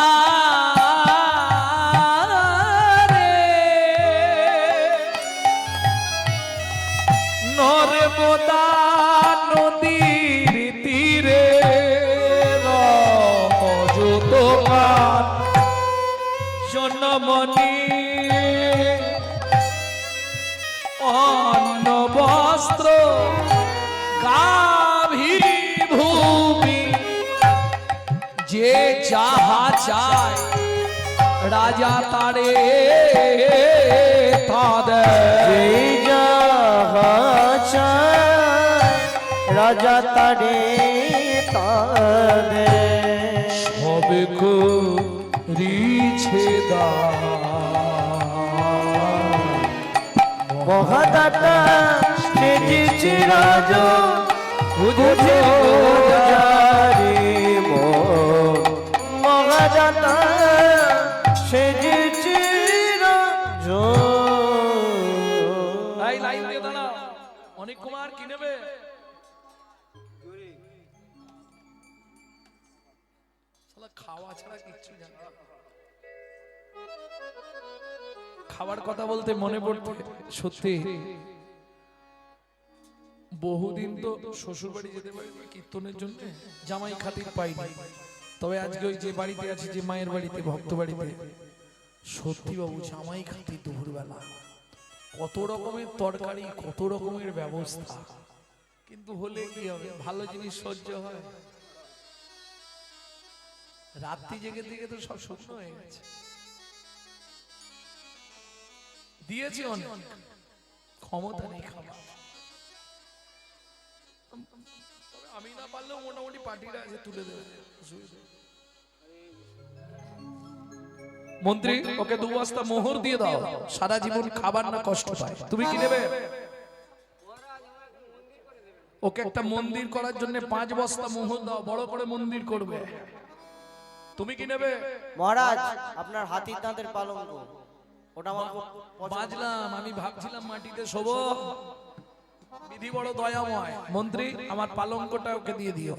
রে, নর্মদা নদীর তীরে রজত জনমণি অন্ন বস্ত্র গাভী ভূমি, যে যাহা চায় রাজা তারে যে যাহা চায় রাজা তারে তারে সব করিছে দান। মহাদাতা সেজেছে রাজন বুঝে মহাদাতা সেজেছে রাজন। এই লাইন দিয়ে দাঁড়াও। অনেক কুমার কি নেবে? শালা খাওয়া ছাড়া কিচ্ছু জানে না। খাবার কথা বলতে মনে পড়তে সত্যি বহুদিন তো শ্বশুর বাড়ি যেতে পারি কীর্তনের জন্য, জামাই খাতির পাইনি। তবে আজকে ওই যে বাড়িতে আছি, যে মায়ের বাড়িতে, ভক্ত বাড়িতে, সত্যি বাবু জামাই খাতির দুপুরবেলা কত রকমের তরকারি, কত রকমের ব্যবস্থা, কিন্তু হলে কি হবে, ভালো জিনিস সহ্য হয়? রাত্রি জেগে থেকে তো সব শুকনো হয়ে গেছে। দিয়েছি অনেক, ক্ষমতা নেই খাবার। আমি না পারলেও মোটামুটি পার্টিরা আছে, তুলে দেবে। মন্ত্রী, ওকে 2 বস্তা মোহর দিয়ে দাও, সারা জীবন খাবার না কষ্ট পায়। তুমি কি নেবে? ওকে একটা মন্দির করার জন্য 5 বস্তা মোহর দাও, বড় করে মন্দির করবে। তুমি কি নেবে? মহারাজ আপনার হাতির দাঁতের পালঙ্ক, ওটা আমার খুব পছন্দ। বাজলাম, আমি ভাবছিলাম মাটিতে শোবো। বিধি বড় দয়াময়। মন্ত্রী, আমার পালঙ্কটা ওকে দিয়ে দিও।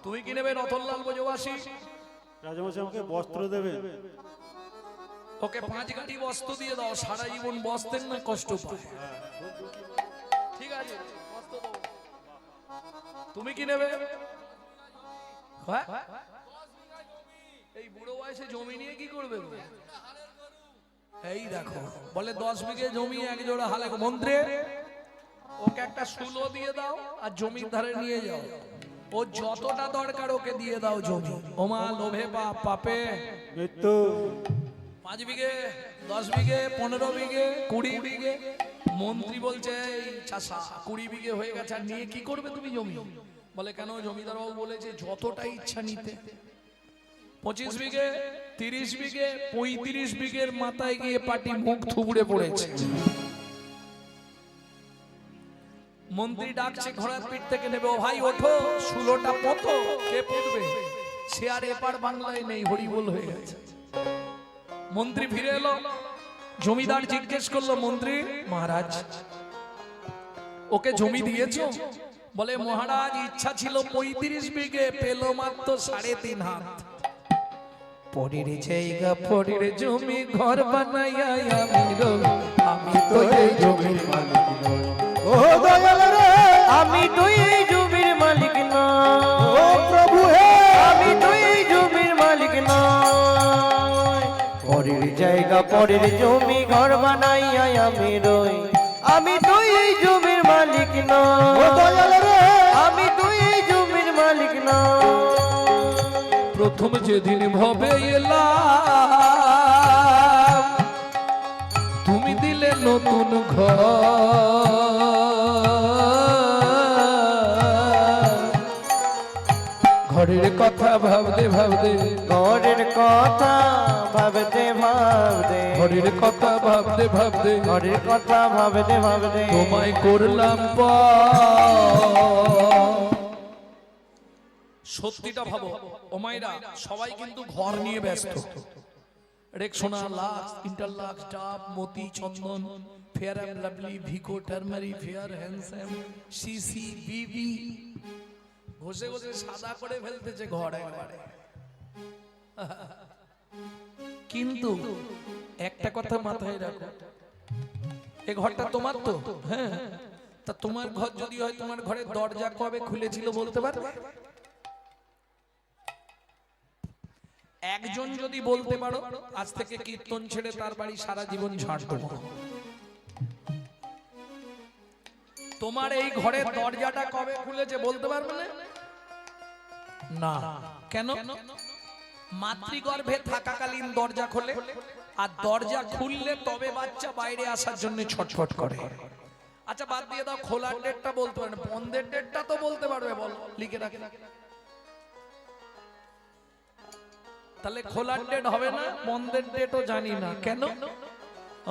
তুমি কি নেবে রতনলাল বোঝবাসী? রাজামশাই আমাকে বস্ত্র দেবে। ওকে 5 গাড়ি বস্ত্র দিয়ে দাও, সারা জীবন বস্ত্রের না কষ্ট পায়। ঠিক আছে, বস্ত্র দাও। তুমি কি নেবে? হ্যাঁ, এই বুড়ো বয়সে জমি নিয়ে কি করবে? এই দেখো, বলে 10 বিঘে জমি, 1 জোড়া হালে। মন্ত্রী, ওকে একটা শুলো দিয়ে দাও আর জমির ধারে নিয়ে যাও। ও যতটা দরকার ওকে দিয়ে দাও জমি। ওমা লোভে পাপ, পাপে মৃত্যু। 5 বিঘে, 10 বিঘে, 15 বিঘে, 20 বিঘে। মন্ত্রী বলছে, এই চাষা 20 বিঘে হয়ে গেছে, আর নিয়ে কি করবে তুমি জমি? বলে কেন, জমিদার বাবু বলেছে যতটা ইচ্ছা নিতে। 25 বিঘে, 30 বিঘে, 35 বিঘের মাথায় গিয়ে পাটি মুখ থুবড়ে পড়েছে। মন্ত্রী ডাকছে, ঘোড়ার পিঠ থেকে নেবে। ও ভাই ওঠো, শুলোটা পতো, কে পুঁতবে? সে আর এপার বাংলায় নেই, হরিবোল হয়ে গেছে। মন্ত্রী ফিরে এলো, জমিদার জিজ্ঞেস করলো, মন্ত্রী মহারাজ ওকে জমি দিয়েছো? বলে মহারাজ ইচ্ছা ছিল 35 বিঘে, পেল মাত্র 3.5 হাত। পরের জায়গা, পরের জমি, ঘর বানাইয়া আমি তো এই জমির মালিক নই। ও দয়াল রে, আমি তো এই জমির মালিক না। ও প্রভু হে, আমি তো এই জমির মালিক না। পরের জায়গা, পরের জমি, ঘর বানাইয়া আমি রই। আমি তো এই জমির মালিক না। ও দয়াল রে, আমি তো এই জমির মালিক না। প্রথম যেদিন ভবে এলাম তুমি দিলে নতুন ঘর, ঘরের কথা ভাবতে ভাবতে, ঘরের কথা ভাবতে ভাবতে, ঘরের কথা ভাবতে ভাবতে ঘরের কথা ভাবতে ভাবতে তোমায় করলাম সত্যিটা ভাবো ও মাইরা, সবাই কিন্তু ঘর নিয়ে ব্যস্ত। Rexona, Lux, Interlux, Dove, Moti, Chandan, Fair and Lovely, Vicco, turmeric, Fair Handsome, CC, BB ঘষে ঘষে সাদা করে ফেলতেছে ঘর একবারে। কিন্তু একটা কথা মাথায় রাখো, এই ঘরটা তোমার তো, হ্যাঁ, তা তোমার ঘর যদি হয় তোমার ঘরের দরজা কবে খুলেছিল বলতে পারবে? একজন যদি বলতে পারো আজ থেকে কীর্তন ছেড়ে তার বাড়ি সারা জীবন ঝাড় দেবো। তোমার এই ঘরের দরজাটা কবে খুলেছে বলতে পারবে না? কেন? মাতৃগর্ভে থাকাকালীন দরজা খোলে, আর দরজা খুললে তবে বাচ্চা বাইরে আসার জন্য ছটফট করে। আচ্ছা বাদ দিয়ে দাও, খোলার ডেটটা বলতে পারবে, বন্ধের ডেটটা তো বলতে পারবে, বলো লিখে রাখে। তাহলে খোলার ডেট হবে না, বন্ধের ডেটও জানি না। কেন?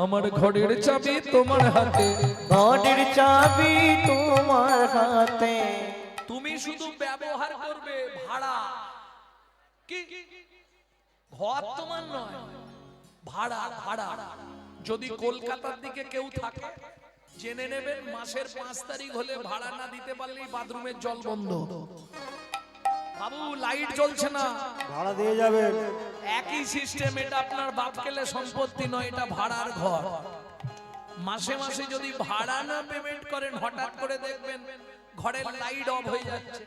আমার ঘরের চাবি তোমার হাতে, ঘরের চাবি তোমার হাতে, তুমি শুধু ব্যবহার করবে ভাড়া। কি ঘর তোমার নয়, ভাড়া। ভাড়া যদি কলকাতার দিকে কেউ থাকে জেনে নেবেন, মাসের 5 তারিখ হলে ভাড়া না দিতে পারলেই বাথরুমের জল বন্ধ। বাবু লাইট জ্বলছে না, ভাড়া দিয়ে যাবেন। একই সিস্টেম। এটা আপনার বাপ কেলে সম্পত্তি নয়, এটা ভাড়ার ঘর। মাসে মাসে যদি ভাড়া না পেমেন্ট করেন, হঠাৎ করে দেখবেন ঘরের লাইট অফ হয়ে যাচ্ছে,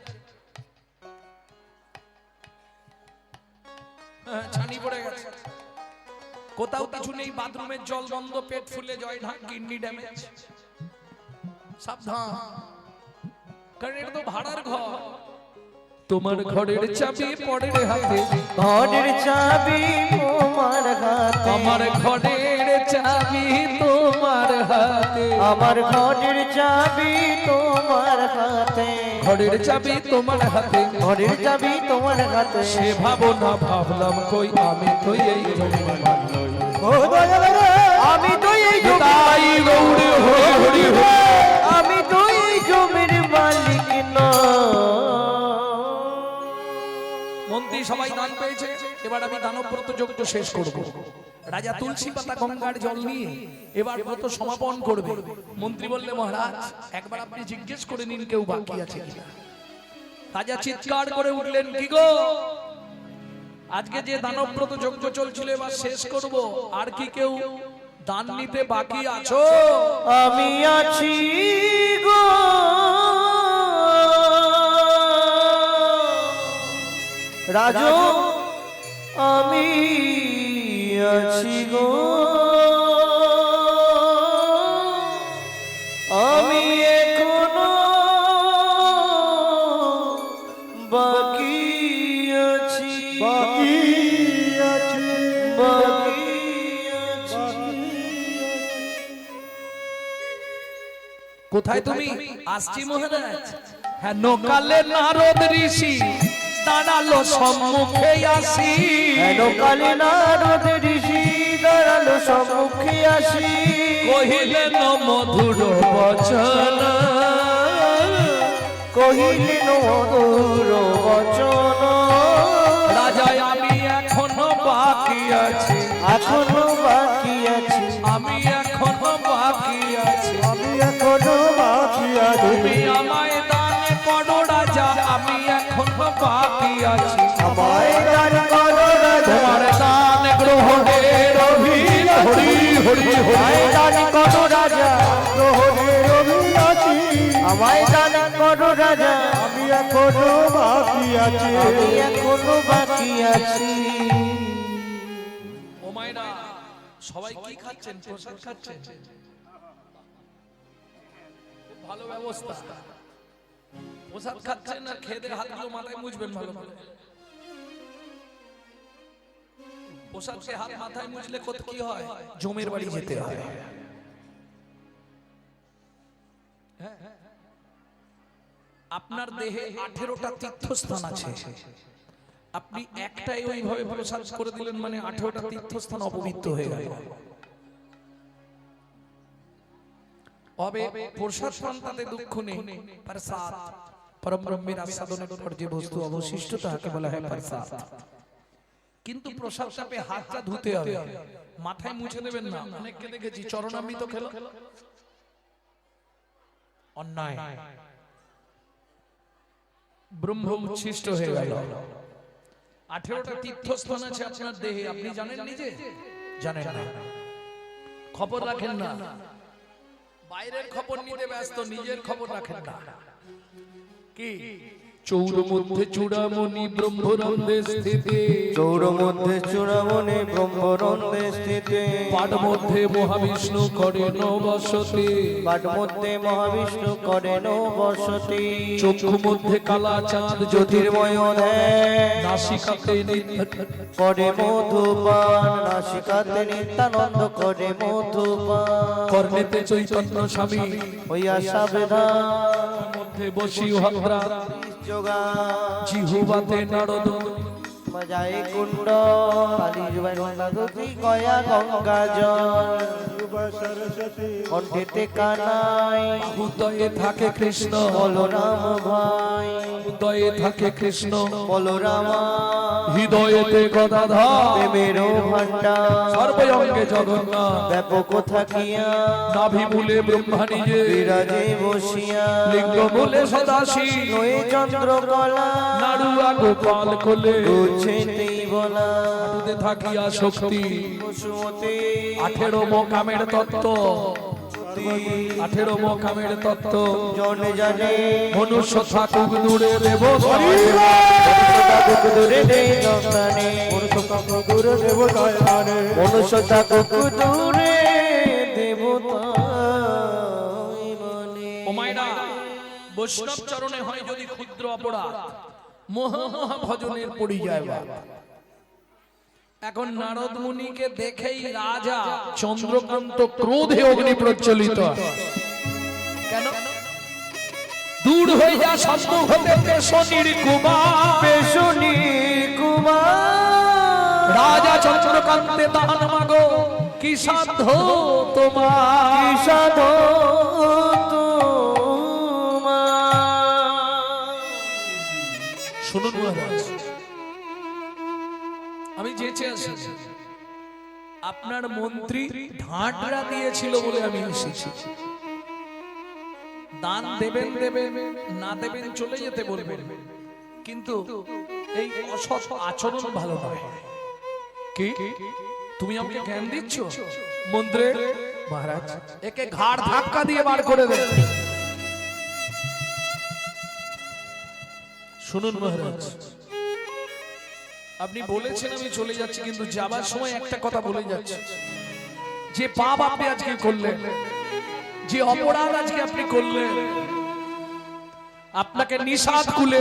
ছানি পড়ে গেছে, কোথাও কিছু নেই, বাথরুমের জল বন্ধ, পেট ফুলে জয় ঢাক, কিডনি ড্যামেজ। সাবধান, কারণ এটা তো ভাড়ার ঘর। তোমার ঘরের চাবি পড়ে হাতে, ঘরের চাবি তোমার হাতে, আমার ঘরের চাবি তোমার হাতে, আমার ঘরের চাবি তোমার হাতে, ঘরের চাবি তোমার হাতে, ঘরের চাবি তোমার হাতে। সে ভাবনা ভাবলাম কই আমি তো এই জমির মালিক। ও দয়াল রে, আমি তো এই তাই গৌড়ে হরি হরি হরি। আমি তো এই জমির মালিক না। মন্ত্রী সবাই দান পেয়েছে, এবার আমি দানব্রত যজ্ঞ শেষ করব। রাজা তুলসী পাতা গঙ্গার জল নিয়ে এবার ব্রত সমাপন করবে। মন্ত্রী বললে মহারাজ একবার আপনি জিজ্ঞেস করে নিন কেউ বাকি আছে কিনা। রাজা চিৎকার করে উঠলেন, কি গো, আজকে যে দানব্রত যজ্ঞ চলছিল এবার শেষ করব, আর কি কেউ দান নিতে বাকি আছো? আমি আছি গো, রাজু আমি আছি গো, আমি এখনো বাকি আছি, বাকি আছে, বাকি আছি। কোথায় তুমি? আসছি মহারাজ। হ্যাঁ, নকালে নারদ ঋষি দাঁড়ালো সম্মুখে আসি, কালে নারদ ঋষি দাঁড়ালো সম্মুখে আসি, কহিলেন মধুর বচন, কহিলেন মধুর বচন, রাজা আমি এখনো বাকি আছি, এখনো বাকি আছি, আমি এখনো বাকি আছি, আমি এখনো বাকি আছি। তুমি আমায় দান করো রাজা, আমি এখনো বাকি আছি, আমায় দান করো রাজা, তোমার দান গ্রহণের অভিল হরি হরি আমায় হরি। দান করো রাজা, প্রহরের অভিলাষী, আমায় দান করো রাজা, আমি এখনো বাকি আছি। আমি এখনো বাকি আছি। ও মায়েরা সবাই কি খাচ্ছেন? প্রসাদ খাচ্ছেন? খুব ভালো ব্যবস্থা। প্রসাদ খাচ্ছেন আর খেয়ে হাতগুলো মাথায় মুছবেন ভালো করে। প্রসাদকে হাত মাথায় মুছলে কত কি হয়? জমের বাড়ি যেতে হয়। আপনার দেহে 18টা তীর্থস্থান আছে, আপনি একটাই ওইভাবে প্রসাদ করে দিলেন মানে 18টা তীর্থস্থান অপবিত্র হয়ে গেল। অবে প্রসাদ পান তাতে দুঃখ নেই, প্রসাদ পরম ব্রহ্মের আস্বাদনের পর যে বস্তু অবশিষ্ট তাকে বলা হয় প্রসাদ। কিন্তু প্রসাদ চাপে হাতটা ধুতে হবে, মাথায় মুছে দেবেন না। অনেককে দেখেছি চরণামৃত খেলো, অন্যায়, ব্রহ্ম উচ্ছিষ্ট হয়ে গেল। 18টা তীর্থস্থান আছে আপনার দেহে, আপনি জানেন নিজে? জানেন না, খবর রাখেন না, বাইরের খবর নিতে ব্যস্ত, নিজের খবর রাখেন না। কি? চৌর মধ্যে চূড়ামণি ব্রহ্মরন্ধে স্থিতে, চৌর মধ্যে চূড়ামণি ব্রহ্মরন্ধে স্থিতে, পাঠ মধ্যে মহাবিষ্ণু করেন বসতি, পাঠ মধ্যে মহাবিষ্ণু করেন বসতি, চক্ষু মধ্যে কালা চাঁদ জ্যোতির্ময় ধ্যান, নাসিকাতে করে মধুপান, নাসিকাতে নিত্যানন্দ করে মধুপান, কর্ণেতে চৈতন্য স্বামী, হইয়া সাবধান, মধ্যে বসি ভদ্রা, যোগা জিহুবাতে নারদ, মজায় কুণ্ড, কালী জুবাই গঙ্গাধী গয়া গঙ্গা জল, সরস্বতী কণ্ঠেতে কানাই, উদয়ে থাকে কৃষ্ণ, বলরাম ভাই, উদয়ে থাকে কৃষ্ণ, বলরাম হৃদয়েতে গদাধর, প্রেমের ভান্ডার, সর্বঙ্গে জগন্নাথ, ব্যাপক থাকিয়া নাভি মূলে ব্রহ্মা নিজে, বিরাজে বসিয়া, লিঙ্গ মূলে সদাশী, নয়ে চন্দ্রকলা, নাড়ুয়া গোপাল কোলে, গুছেতেই বলা, হাঁটুতে থাকিয়া শক্তি, বসুমতী 18 মোকামের তত্ত্ব, 18 মোকামের তত্ত্ব, জনে জানে মনুষ্য থাকুক দূরে দেবতা, দূরে দেই জগদানে, দূরে দেবতায় মানে মনুষ্য থাকুক দূরে দেবতা মানে। ও মায়েরা, বৈষ্ণব চরণে হয় যদি ক্ষুদ্র অপরাধ, মহা মহা ভজনের পড়ি যায় বাবা। এখন নারদ মুনিকে দেখেই রাজা চন্দ্রকান্ত ক্রোধে অগ্নি প্রজ্বলিত। কেন? দূর হইয়া সম্মুখ হতে পেশনির কুমার, পেশনির কুমার, রাজা চন্দ্রকান্তে দান মাগো কি সাধ্য তোমার, কি সাধো তোমার। শুনুন মহারাজ, আমি যেচে আছি, আপনার মন্ত্রী ঢাঁটরা দিয়েছিল বলে আমি এসেছি। দান দেবেন দেবেন, না দেবেন চলে যেতে বলবেন, কিন্তু এই অসৎ আচরণ ভালো নয়। কি তুমি আমাকে জ্ঞান দিচ্ছ? মন্ত্রী মহারাজ, একে ঘাড় ধাক্কা দিয়ে বার করে দেন। শুনুন মহারাজ, আপনি বলেছেন আমি চলে যাচ্ছি, কিন্তু যাবার সময় একটা কথা বলে যাচ্ছি, যে পাপ আপনি আজকে করলেন, যে অপরাধ আজকে আপনি করলেন, আপনাকে নিষাদ কুলে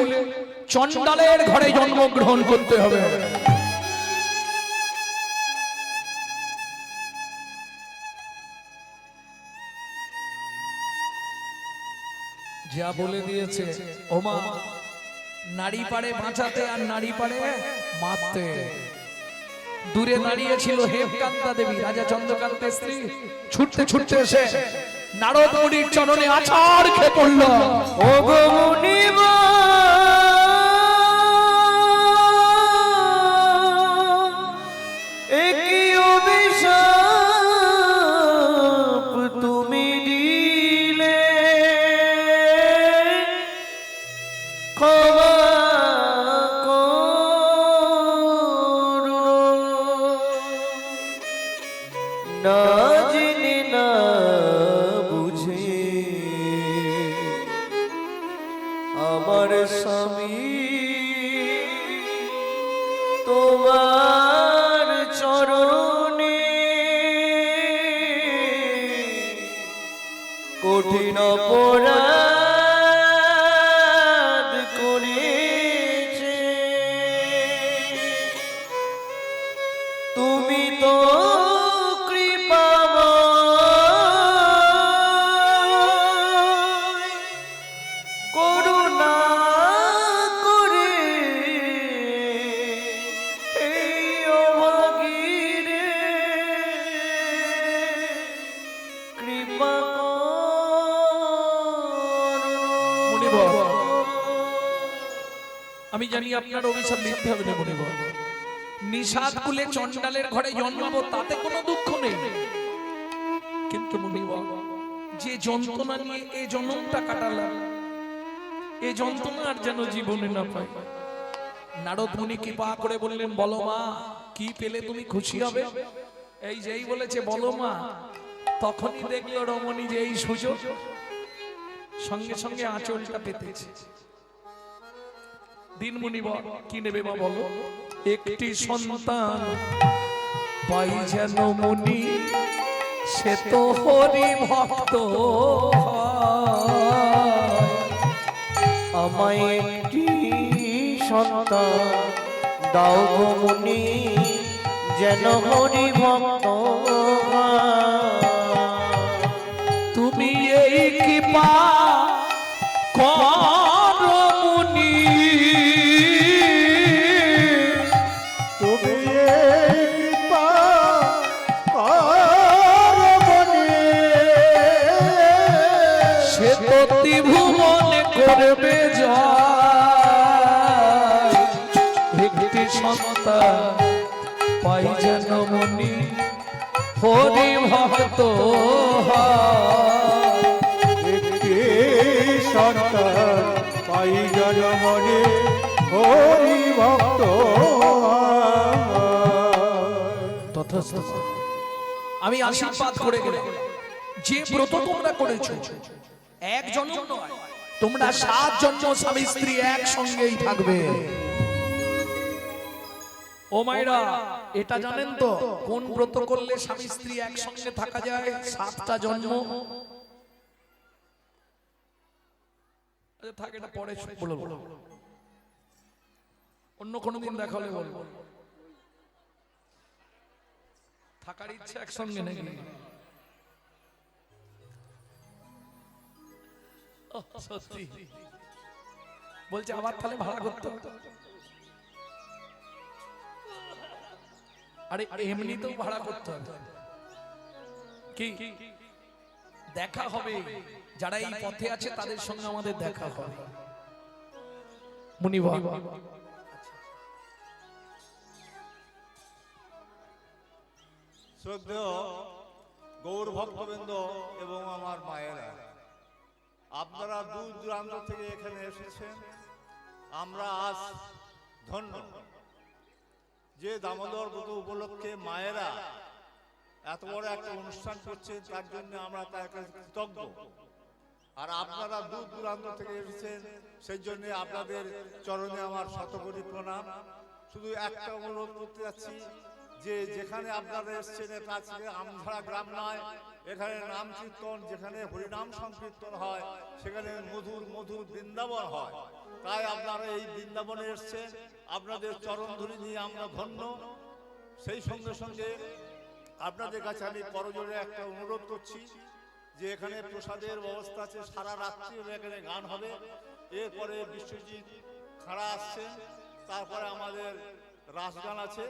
চন্ডালের ঘরে জন্মগ্রহণ করতে হবে। যা বলে দিয়েছে ওমা, নারী পারে বাঁচাতে আর নারী পারে মারতে। দূরে দাঁড়িয়েছিল হেমকান্তা দেবী, রাজা চন্দ্রকান্তের স্ত্রী, ছুটতে ছুটতে এসে নারদ মুনির চরণে আছাড় খেয়ে পড়ল। ও গো মুনিবা, একই অভিশাপ তুমি দিলে, ক্ষমা করো, না জেনে না বুঝে আমার স্বামী তোমার চরণে কঠিন অপরাধ আমি জানি আপনার অভিশাপ নিতে হবে না মনে বল। নিষাদ কুলে চন্ডালের ঘরে জন্মাবো তাতে কোনো দুঃখ নেই, কিন্তু মনে বল যে যন্ত্রণা নিয়ে এই জন্মটা কাটালাম, এই যন্ত্রণা আর যেন জীবনে না পাই। নারদ মুনি কৃপা করে বললেন, বলো মা কি পেলে তুমি খুশি হবে? এই যেই বলেছে বলো মা, তখনই দেখলো রমণী যে এই সুযোগ, সঙ্গে সঙ্গে আঁচলটা পেতেছে। দিনমণি বল কি নেবে মা বলো? একটি সন্তান পাই যেন মুনি, সে তো হরি ভক্ত হয়। আমায় একটি সন্তান দাও গো মুনি, যেন হরি ভক্ত হয়। তুমি এই কৃপা করো মুনি, তুমি এই কৃপা করো মনে। সে তো ত্রিভুবনে করবে জয়। একটি সন্তান পাই যেন মুনি, হরি ভক্ত হয়। একটি সন্তান পাই যেন মনে, হরি ভক্ত আমি আশীর্বাদ করে গেলাম, যে ব্রত তোমরা করেছো এক জন্ম নয়, তোমরা 7 জন্ম স্বামী স্ত্রী একসঙ্গেই থাকবে। ও মায়েরা, এটা জানেন তো কোন ব্রত করলে স্বামী স্ত্রী একসঙ্গে থাকা যায় 7টা জন্ম? থাক, এটা পরে বলবো, অন্য কোনো দিন দেখা হলে বলবো। থাকার ইচ্ছা একসঙ্গে নাকি? সত্যি বলছে, আবার তাহলে ভাড়া করতে হবে। আরে এমনিতেও ভাড়া করতে হবে, কি দেখা হবে। যারা এই পথে আছে তাদের সঙ্গে আমাদের দেখা হবে। মুনিবা শ্রদ্ধেয় গৌর ভক্তবৃন্দ এবং আমার মায়েরা, আপনারা দূর দূরান্ত থেকে এখানে এসেছেন। আমরা আজ ধন্য যে দামোদর ব্রত উপলক্ষে মায়েরা এত বড় একটা অনুষ্ঠান করছেন, তার জন্য আমরা তার কাছে কৃতজ্ঞ। আর আপনারা দূর দূরান্ত থেকে এসেছেন, সেই জন্য আপনাদের চরণে আমার শতকোটি প্রণাম। শুধু একটা অনুরোধ করতে যাচ্ছি যে যেখানে আপনারা এসেছেন, এটা আজকে আমঝাড়া গ্রাম নয়, এখানে নাম কীর্তন, যেখানে হরিনাম সংকীর্তন হয় সেখানে মধুর মধুর বৃন্দাবন হয়। তাই আপনারা এই বৃন্দাবনে এসেছেন, আপনাদের চরণ ধরে নিয়ে আমরা ধন্য। সেই সঙ্গে সঙ্গে আপনাদের কাছে আমি করজোড়ে একটা অনুরোধ করছি যে এখানে প্রসাদের ব্যবস্থা আছে, সারা রাত্রি এখানে গান হবে। এরপরে বিশ্বজিৎ খাড়া আসছেন, তারপরে আমাদের রাস গান আছে।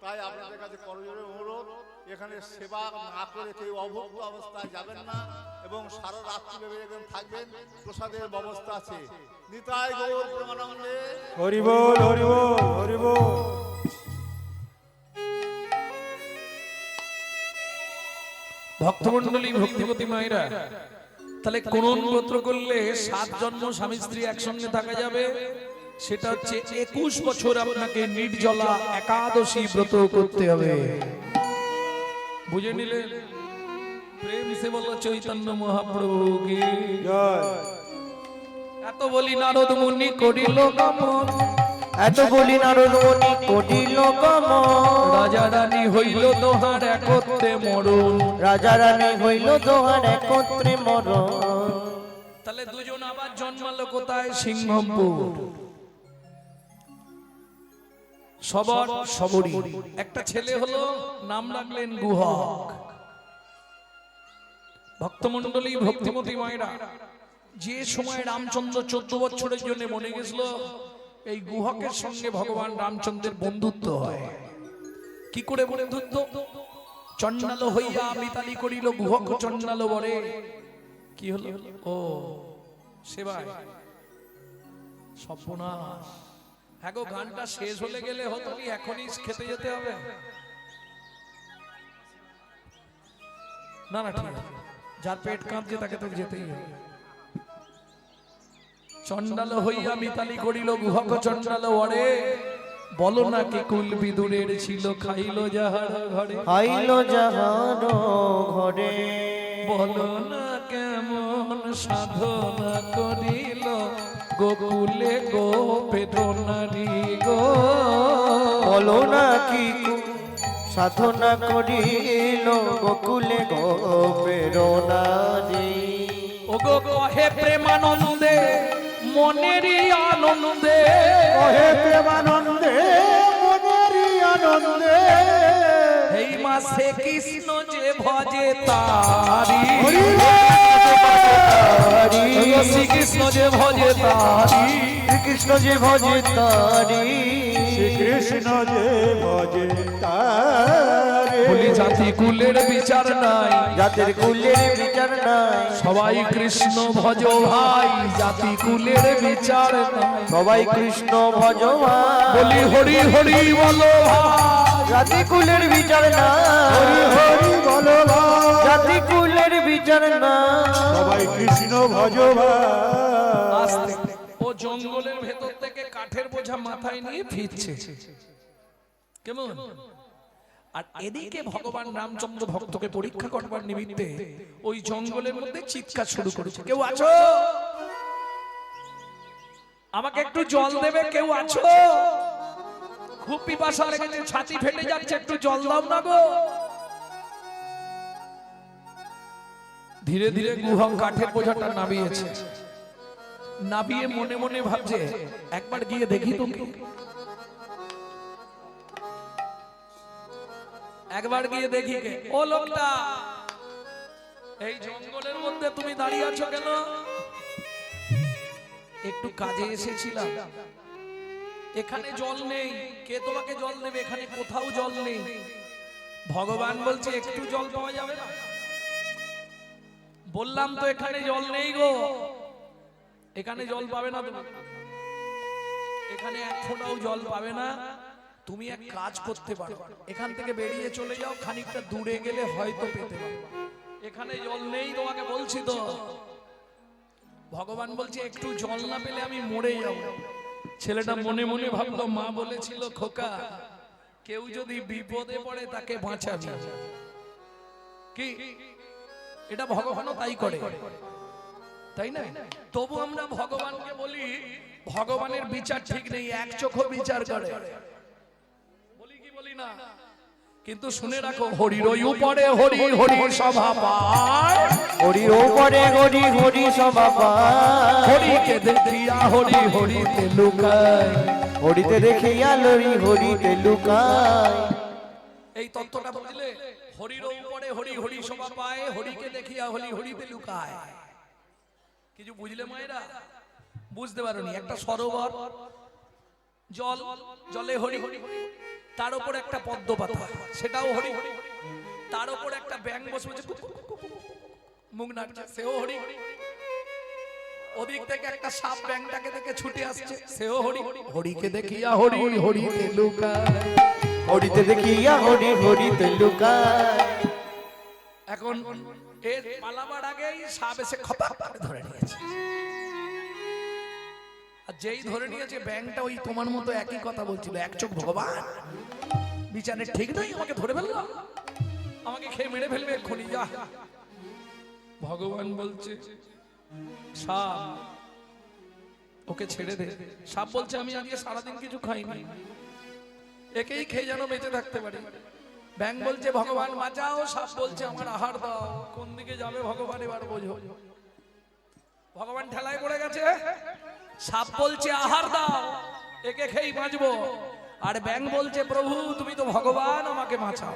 তাই আপনাদের কাছে করজোড়ে অনুরোধ, এখানে সেবা না করে কেউ অভুক্ত অবস্থায় যাবেন না এবং সারা রাত্রি ভেবে এখানে থাকবেন। প্রসাদের ব্যবস্থা আছে। নিতাই গৌর প্রেমানন্দে হরি বল, হরি বল, হরি বল। ভক্তমন্ডলী, ভক্তিপতি মায়েরা, তাহলে কোন ব্রত করলে 7 জন্ম স্বামী স্ত্রী একসঙ্গে থাকা যাবে? সেটা হচ্ছে 21 বছর আপনাকে নির্জলা একাদশী ব্রত করতে হবে। বুঝে নিলে? প্রেম সে বলো চৈতন্য মহাপ্রভু কি জয়। এত বলি নারদ মুনি করিল গমন, এত বলি নারদ মুনি করিল গমন। রাজা রানী হইল দোহার একত্রে মরণ। রাজা রানী হইল দোহার একত্রে মরণ। তাহলে দুজন আবার জন্মালো কোথায়? সিংহপুর। সবর সবরী একটা ছেলে হলো, নাম রাখলেন গুহক। ভক্তমন্ডলী, ভক্তিমতী মায়েরা, যে সময় রামচন্দ্র 14 বছরের জন্য মনে গেছিল, এই গুহকের সঙ্গে ভগবান রামচন্দ্রের বন্ধুত্ব হয়। কি করে বন্ধুত্ব? চন্ডাল হইয়া মিতালি করিল গুহক চন্ডাল বরে। কি হলো? ও সেবায় সর্বনাশ। হ্যাঁ গো, গানটা শেষ হলে গেলে হতো কি এখনই খেতে যেতে হবে? না না, ঠিক আছে, যার পেট কাঁপছে তাকে তো যেতেই হবে। চন্ডাল হইয়া মিতালি করিল গুহক চন্ডাল ওরে, বলো না কি কুল বিদুরের ছিল খাইলো যাহার ঘরে। আইলো যাহার ঘরে, বলো না কেমন সাধনা করিল গোকুলে গোপের নারী গো। বলো না কি সাধনা করিল গোকুলে গোপের নারী। ও গো কহে প্রেমানন্দে মনেরই আনন্দে, কহে প্রেমানন্দে মনেরই আনন্দে, এই মাসে কৃষ্ণ যে ভজে তারি, শ্রীকৃষ্ণ যে ভজে তারি, শ্রীকৃষ্ণ যে ভজে তারি, শ্রীকৃষ্ণ যে ভজে তারে। বলি জাতি কুলের বিচার নাই, জাতির কুলের বিচার নাই, সবাই কৃষ্ণ ভজ ভাই, জাতি কুলের বিচার নাই। সবাই কৃষ্ণ ভজবান, বলি হরি হরি বলো ভাই, জাতি কুলের বিচার নাই, হরি হরি বলো ভাই, জাতি কুলের বিচার নাই। সবাই কৃষ্ণ ভজবান। আস্তে ও জঙ্গলের ভেতর থেকে কাঠের বোঝা মাথায় নিয়ে ফিরছে কেমন। আর এদিকে ভগবান রামচন্দ্র ভক্তকে পরীক্ষা করবার নিমিত্তে ওই জঙ্গলের মধ্যে চিৎকার শুরু করেছে, কেউ আছো? আমাকে একটু জল দেবে, কেউ আছো? খুব পিপাসা লেগেছে, ছাতি ফেটে যাচ্ছে, একটু জল দাও না গো। ধীরে ধীরে গুহা কাঠের বোঝাটা নামিয়েছে, নাবিয়ে মনে মনে ভাবছে একবার গিয়ে দেখি তো কি, একবার গিয়ে দেখি কে। ও লোকটা, এই জঙ্গলের মধ্যে তুমি দাঁড়িয়ে আছো কেন? একটু কাজে এসেছিলাম, এখানে জল নেই, কে তোমাকে জল দেবে? এখানে কোথাও জল নেই। ভগবান বলছে একটু জল পাওয়া যাবে না? বললাম তো এখানে জল নেই গো, এখানে জল পাবে না তুমি, এখানে এক ফোঁটাও জল পাবে না। তুমি এক কাজ করতে পারো, এখান থেকে বেরিয়ে চলে যাও, খানিকটা দূরে গেলে হয়তো পেতে পারো। এখানে জল নেই তোমাকে বলছি তো। ভগবান বলছে একটু জল না পেলে আমি মরে যাব। ছেলেটা মনে মনে ভাবলো, মা বলেছিল খোকা, কেউ যদি বিপদে পড়ে তাকে বাঁচাবি। কি এটা ভগবানও তাই করে, তাই না? তবু আমরা ভগবানকে বলি ভগবানের বিচার ঠিক নেই, এক চোখে বিচার করে, বলি কি বলি না? কিন্তু শুনে রাখো, হরির উপরে হরি হরি সভা পায়, হরির উপরে হরি হরি সভা পায়, হরিকে দেখিয়া হরি হরিতে লুকায়, হরিতে দেখিয়া লরি হরিতে লুকায়। এই তত্ত্বটা বুঝলে? হরির উপরে হরি হরি সভা পায়, হরিকে দেখিয়া হরি হরিতে লুকায়। কিছু বুঝলে মায়েরা? বুঝতে পারোনি? একটা সরোবর, জল, জলে হরি, তার উপর একটা পদ্ম পাতা, সেটাও হরি, তার উপর একটা ব্যাঙ বসে বসে মুখ নাড়ছে, সেও হরি, ওদিক থেকে একটা সাপ ব্যাঙটাকে দেখে ছুটে আসছে, সেও হরি, হরিকে দেখিয়া হরি হরিতে লুকায়, হরিতে দেখিয়া হরি হরিতে লুকায়। এখন এর পালাবার আগেই সাপ এসে খপা করে ধরে নিয়েছে। আর যেই ধরে নিয়েছে, ব্যাংকটা ওই তোমার মতো একই কথা বলছিল, এক চোখ ভগবান বিচারের ঠিক নাই, আমাকে ধরে ফেললো, আমাকে খেয়ে মেরে ফেলবে এক্ষুনি, যা। ভগবান বলছে সাপ ওকে ছেড়ে দে। সাপ বলছে আমি আজকে সারাদিন কিছু খাইনি, একেই খেয়ে যেন বেঁচে থাকতে পারি। ব্যাং বলছে ভগবান বাঁচাও, সাপ বলছে আমার আহার দাও। কোন দিকে যাবে ভগবান এবার বোঝো। ভগবান ঠেলায় পড়ে গেছে, সাপ বলছে আহার দাও, একে খেয়েই বাঁচবো, আর ব্যাং বলছে প্রভু তুমি তো ভগবান, আমাকে বাঁচাও।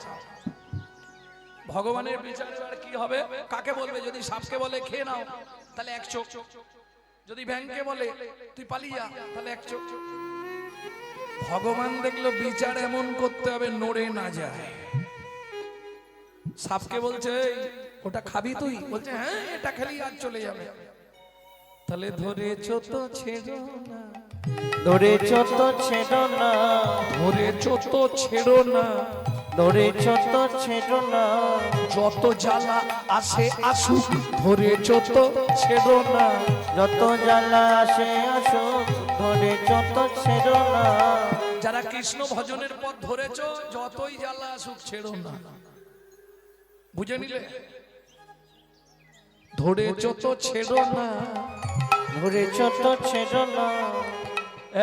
ভগবানের বিচার এবার কি হবে? কাকে বলবে? যদি সাপকে বলে খেয়ে নাও, তাহলে এক চোখ, যদি ব্যাংকে বলে তুই পালিয়ে যা, তাহলে এক চোখ। ভগবান দেখলো বিচার এমন করতে হবে নড়ে না যায়। সাপকে বলছে ওটা খাবি তুই? বলছে হ্যাঁ, এটা খেলেই আজ চলে যাবে। তাহলে ধরেছো তো ছেড়ো না, ধরেছ তো ছেড়ো না, ধরেছ তো ছেড়ো না, ধরেছ তো ছেড়ো না, যত জ্বালা আসে আসুক, ধরেছ তো ছেড়ো না। যত জ্বালা আসে আসুক, ধরেছ তো ছেড়ো না। যারা কৃষ্ণ ভজনের পথ ধরেছ, যতই জ্বালা আসুক ছেড়ো না। বুঝে নিলে? ধরেছ তো ছেড়ো না। ধরেছ তো ছেড়ো না।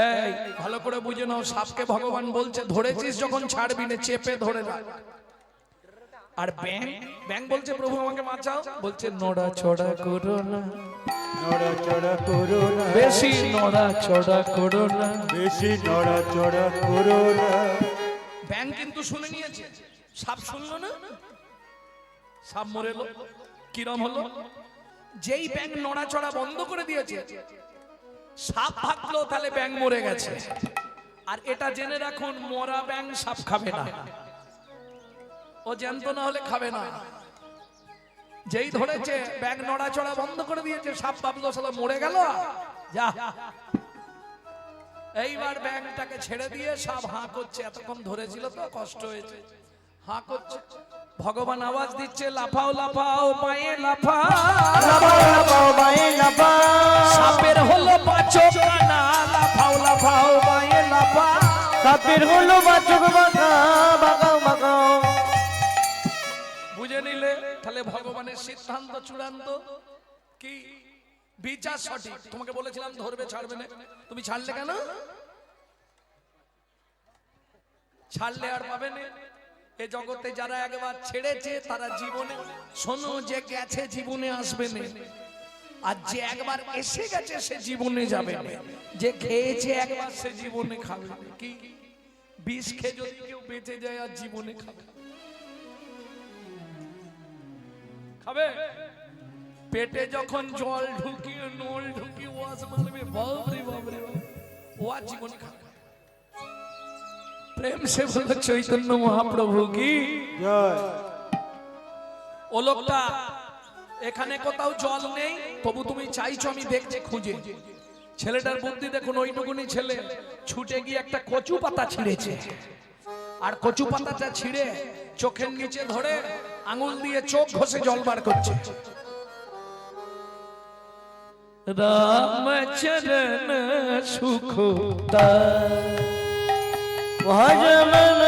এই ভালো করে বুঝে নাও, সাপকে ভগবান বলছে ধরেছিস যখন ছাড়বি না, চেপে ধরে রাখ। আর ব্যাং, ব্যাং বলছে প্রভু আমাকে বাঁচাও, বলছে নড়াচড়া করো না, নড়াচড়া করো না, বেশি নড়াচড়া করো না। বেশি নড়াচড়া করো না। ব্যাং কিন্তু শুনে নিয়েছে, সাপ শুনলো না, সাপ মরে এলো। কিরম হলো? যেই ব্যাং নড়াচড়া বন্ধ করে দিয়েছে, সাপ ভাবলো তাহলে ব্যাং মরে গেছে। আর এটা জেনে রাখুন, মরা ব্যাং সাপ খাবে না, ও জ্যান্ত না হলে খাবে না। যেই ধরেছে ব্যাং নড়াচড়া বন্ধ করে দিয়েছে, সাপ ভাবলো সালা মরে গেল, যা। এইবার ব্যাংটাকে ছেড়ে দিয়ে সাপ হাঁ করছে, এতক্ষণ ধরেছিল তো কষ্ট হয়েছে, হাঁ করছে। ভগবান আওয়াজ দিচ্ছে, লাফাও লাফাও পায়ে লাফাও, লাফাও লাফাও বায়ে লাফাও, সাপের হলো পাঁচক কানা, লাফাও লাফাও পায়ে লাফাও। সাপের হলো বাচক বাঁকা, বাঁকাও বাঁকাও। বুঝে নিলে? তাহলে ভগবানের সিদ্ধান্ত চূড়ান্ত কি বিচার সঠিক। তোমাকে বলেছিলাম ধরবে ছাড়বে না, তুমি ছাড়লে কেন? ছাড়লে আর পাবে না। এ জগতে যারা একবার ছেড়েছে তারা জীবনে, শোনো, যে গেছে জীবনে আসবে না, আর যে একবার এসে গেছে সে জীবনে যাবে না। যে খেয়েছে একবার সে জীবনে খাবে না। কি বিষ খেয়ে যদি কেউ বেঁচে যায় আর জীবনে খাবে, খাবে? পেটে যখন জল ঢুকিয়ে নল ঢুকিয়ে ওয়াজ মারবে, বাবরে বাবরে, ও আর জীবনে খাবে। প্রেম সে বলো চৈতন্য মহাপ্রভু কি জয়। ও লোকটা এখানে কোথাও জল নেই, তবু তুমি চাইছো আমি দেখছি খুঁজে। ছেলেটার বুদ্ধি দেখুন, ওইটুকুনি ছেলে ছুটে গিয়ে একটা কচু পাতা ছিঁড়েছে, আর কচু পাতাটা ছিঁড়ে চোখের নিচে ধরে আঙুল দিয়ে চোখ ঘষে জল বার করছে। রামচরণ সুখ ভজমন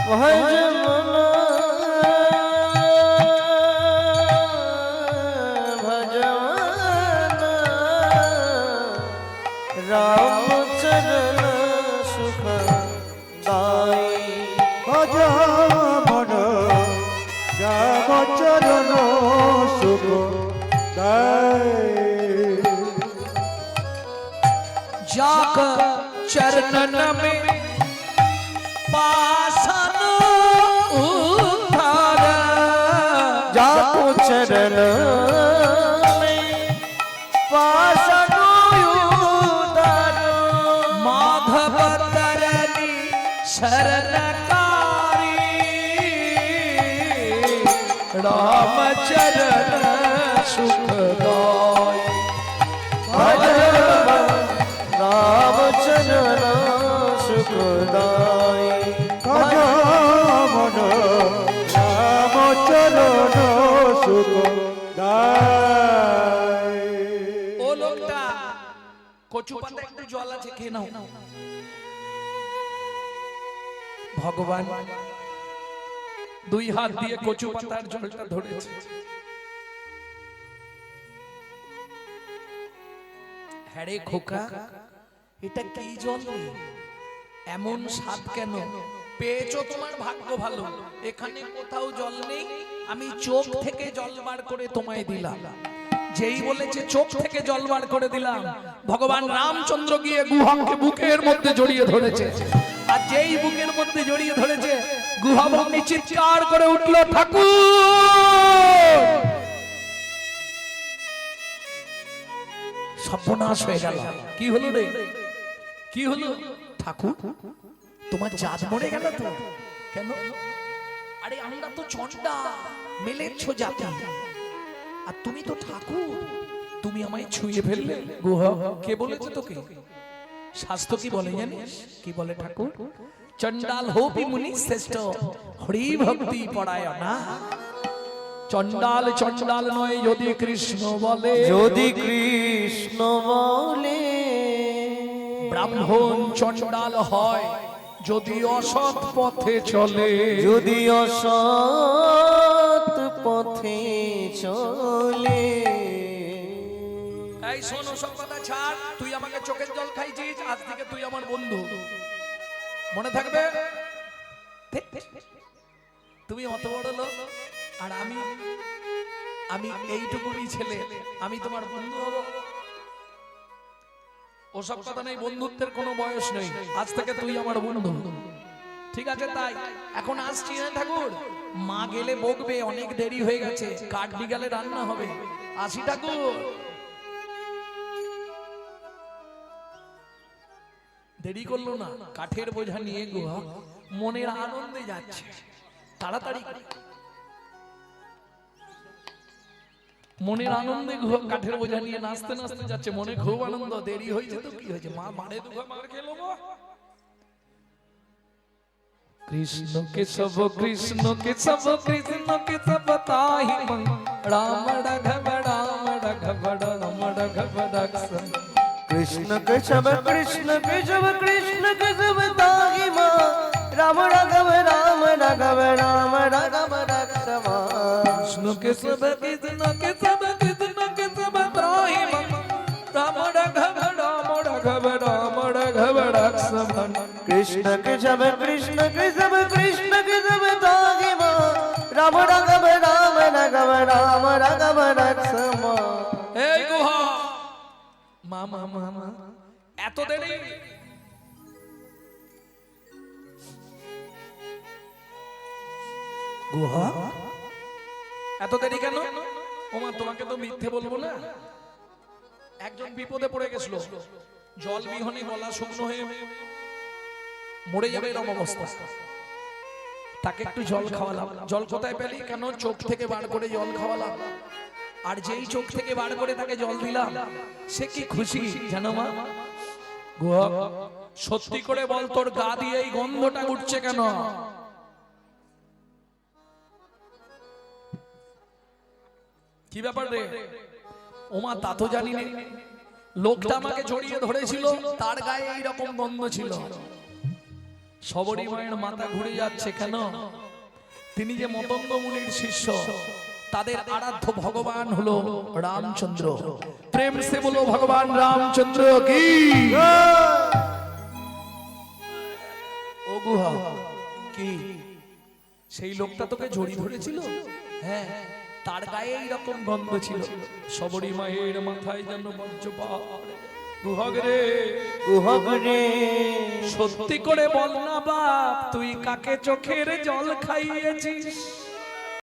ভজমন ভজমন রামচরণ সুখ দাই। ভজ মন রাম চরণ সুখ দায়। जाक चरणन में पासन उद्धार, जाको चरण में पासन उद्धार। माधव तरनी शरणकारी, राम चरण सुखदाय। रामचरण सुखदाई। ভজ মন রাম চরণ সুখ দায়। ও লোকটা কচু পাতা একটু জল আছে, খেয়ে নাও। ভগবান দুই হাত দিয়ে কচু পাতার জলটা ধরেছে। হ্যাঁ রে খোকা, এটা কি জল? এমন স্বাদ কেন? পেয়েছো, তোমার ভাগ্য ভালো। এখানে কোথাও জল নেই, আমি চোখ থেকে জল বার করে তোমায় দিলাম। যেই বলেছে চোখ থেকে জল বার করে দিলাম, ভগবান রামচন্দ্র গিয়ে গুহাকে বুকের মধ্যে জড়িয়ে ধরেছে। আর যেই বুকের মধ্যে জড়িয়ে ধরেছে, গুহা ভগ্নী চিৎকার করে উঠলো, ঠাকুর! সর্বনাশ হয়ে গেল। কি হলো রে? কি হলো? ঠাকুর, তোমার জাত মরে গেল তো? কেন? আরে আমরা তো চন্ডা মেলেচ্ছ জাতি, আর তুমি তো ঠাকুর, তুমি আমায় ছুঁয়ে ফেললে। গুহ, কে বলেছে তোকে? শাস্ত্র কি বলে জানিস? কি বলে ঠাকুর? চন্ডাল হোপি মুনি শ্রেষ্ঠ, হরি ভক্তি পরায়ণা। চন্ডাল চন্ডাল নয় যদি কৃষ্ণ বলে, যদি কৃষ্ণ বলে। ব্রাহ্মণ চন্ডাল হয় যদি অসৎ পথে চলে, যদি অসৎ পথে চলে। এই শোনো, সব কথা ছাড়। তুই আমাকে চোখের জল খাইছিস, আজ থেকে তুই আমার বন্ধু, মনে থাকবে? তুমি অত বড় লোক আর আমি আমি এইটুকুনি ছেলে, আমি তোমার বন্ধু হব? ওসব কথা নেই, বন্ধুত্বের কোনো বয়স নেই। আজ থেকে তুই আমার বন্ধু, ঠিক আছে? তাই এখন আসছি না ঠাকুর, মা গেলে বকবে, অনেক দেরি হয়ে গেছে, কাঠ বিকালে রান্না হবে। আসি ঠাকুর। দেরি করলো না, কাঠের বোঝা নিয়ে গুহা মনের আনন্দে যাচ্ছে। তাড়াতাড়ি মনের আনন্দে গুহা কাঠের বোঝা নিয়ে নাচতে নাচতে যাচ্ছে, মনে খুব আনন্দ। দেরি হয়েছে তো কি হয়েছে, মা মারে দুঘা মার খেলো। কৃষ্ণ কে সব কৃষ্ণ কে সব কৃষ্ণ কে সব তাহি মন, রাম রাঘব রাম রাঘব রাম রাঘব রাঘব। कृष्ण केशव कृष्ण केशव कृष्ण केशव ताहि मां, राम राघव राम राघव राम राघव रक्षमा। कृष्ण के सब कृष्ण के सब कृष्ण के सब ताहि मम, राम राघव राम राघव राम राघव रक्षमन। कृष्ण केशव कृष्ण केशव कृष्ण केशव ताहि मां, राम राघव राम राघव राम राघव रक्षमा। এই গুহা, মামা মামা এত দেরি? গুহা এত দেরি কেন? ওমা, তোমাকে তো মিথ্যে বলবো না। একজন বিপদে পড়ে গেছিল, জল বিহনে গলা শুকনো হয়ে মরে যাবে এরকম অবস্থা। তাকে একটু জল খাওয়ালাম। জল কোথায় পেলি? কেন? চোখ থেকে বার করে জল খাওয়ালাম। আর যেই চোখ থেকে বার করে তাকে জল দিলাম, সে কি খুশি জানো মা? গুহা, সত্যি করে বল, তোর গা দিয়ে এই গন্ধটা উঠছে কেন? কি ব্যাপার রে? ওমা, তা তো জানি না। লোকটা আমাকে জড়িয়ে ধরেছিল, তার গায়ে এইরকম গন্ধ ছিল। সবরী মায়ের মাথা ঘুরে যাচ্ছে কেন? তিনি যে মতঙ্গ মুনির শিষ্য, তাদের আরাধ্য ভগবান হলো রামচন্দ্র। প্রেম সে বলো ভগবান রামচন্দ্র কি। ও গুহা, কি সেই লোকটা তোকে জড়িয়ে ধরেছিল? হ্যাঁ, তার গায়ে এইরকম গন্ধ ছিল। সবরী মায়ের মাথায় যেন বজ্রপাত। গুহা রে, গুহা রে, সত্যি করে বল না বাপ, তুই কাকে চোখের জল খাইয়েছিস?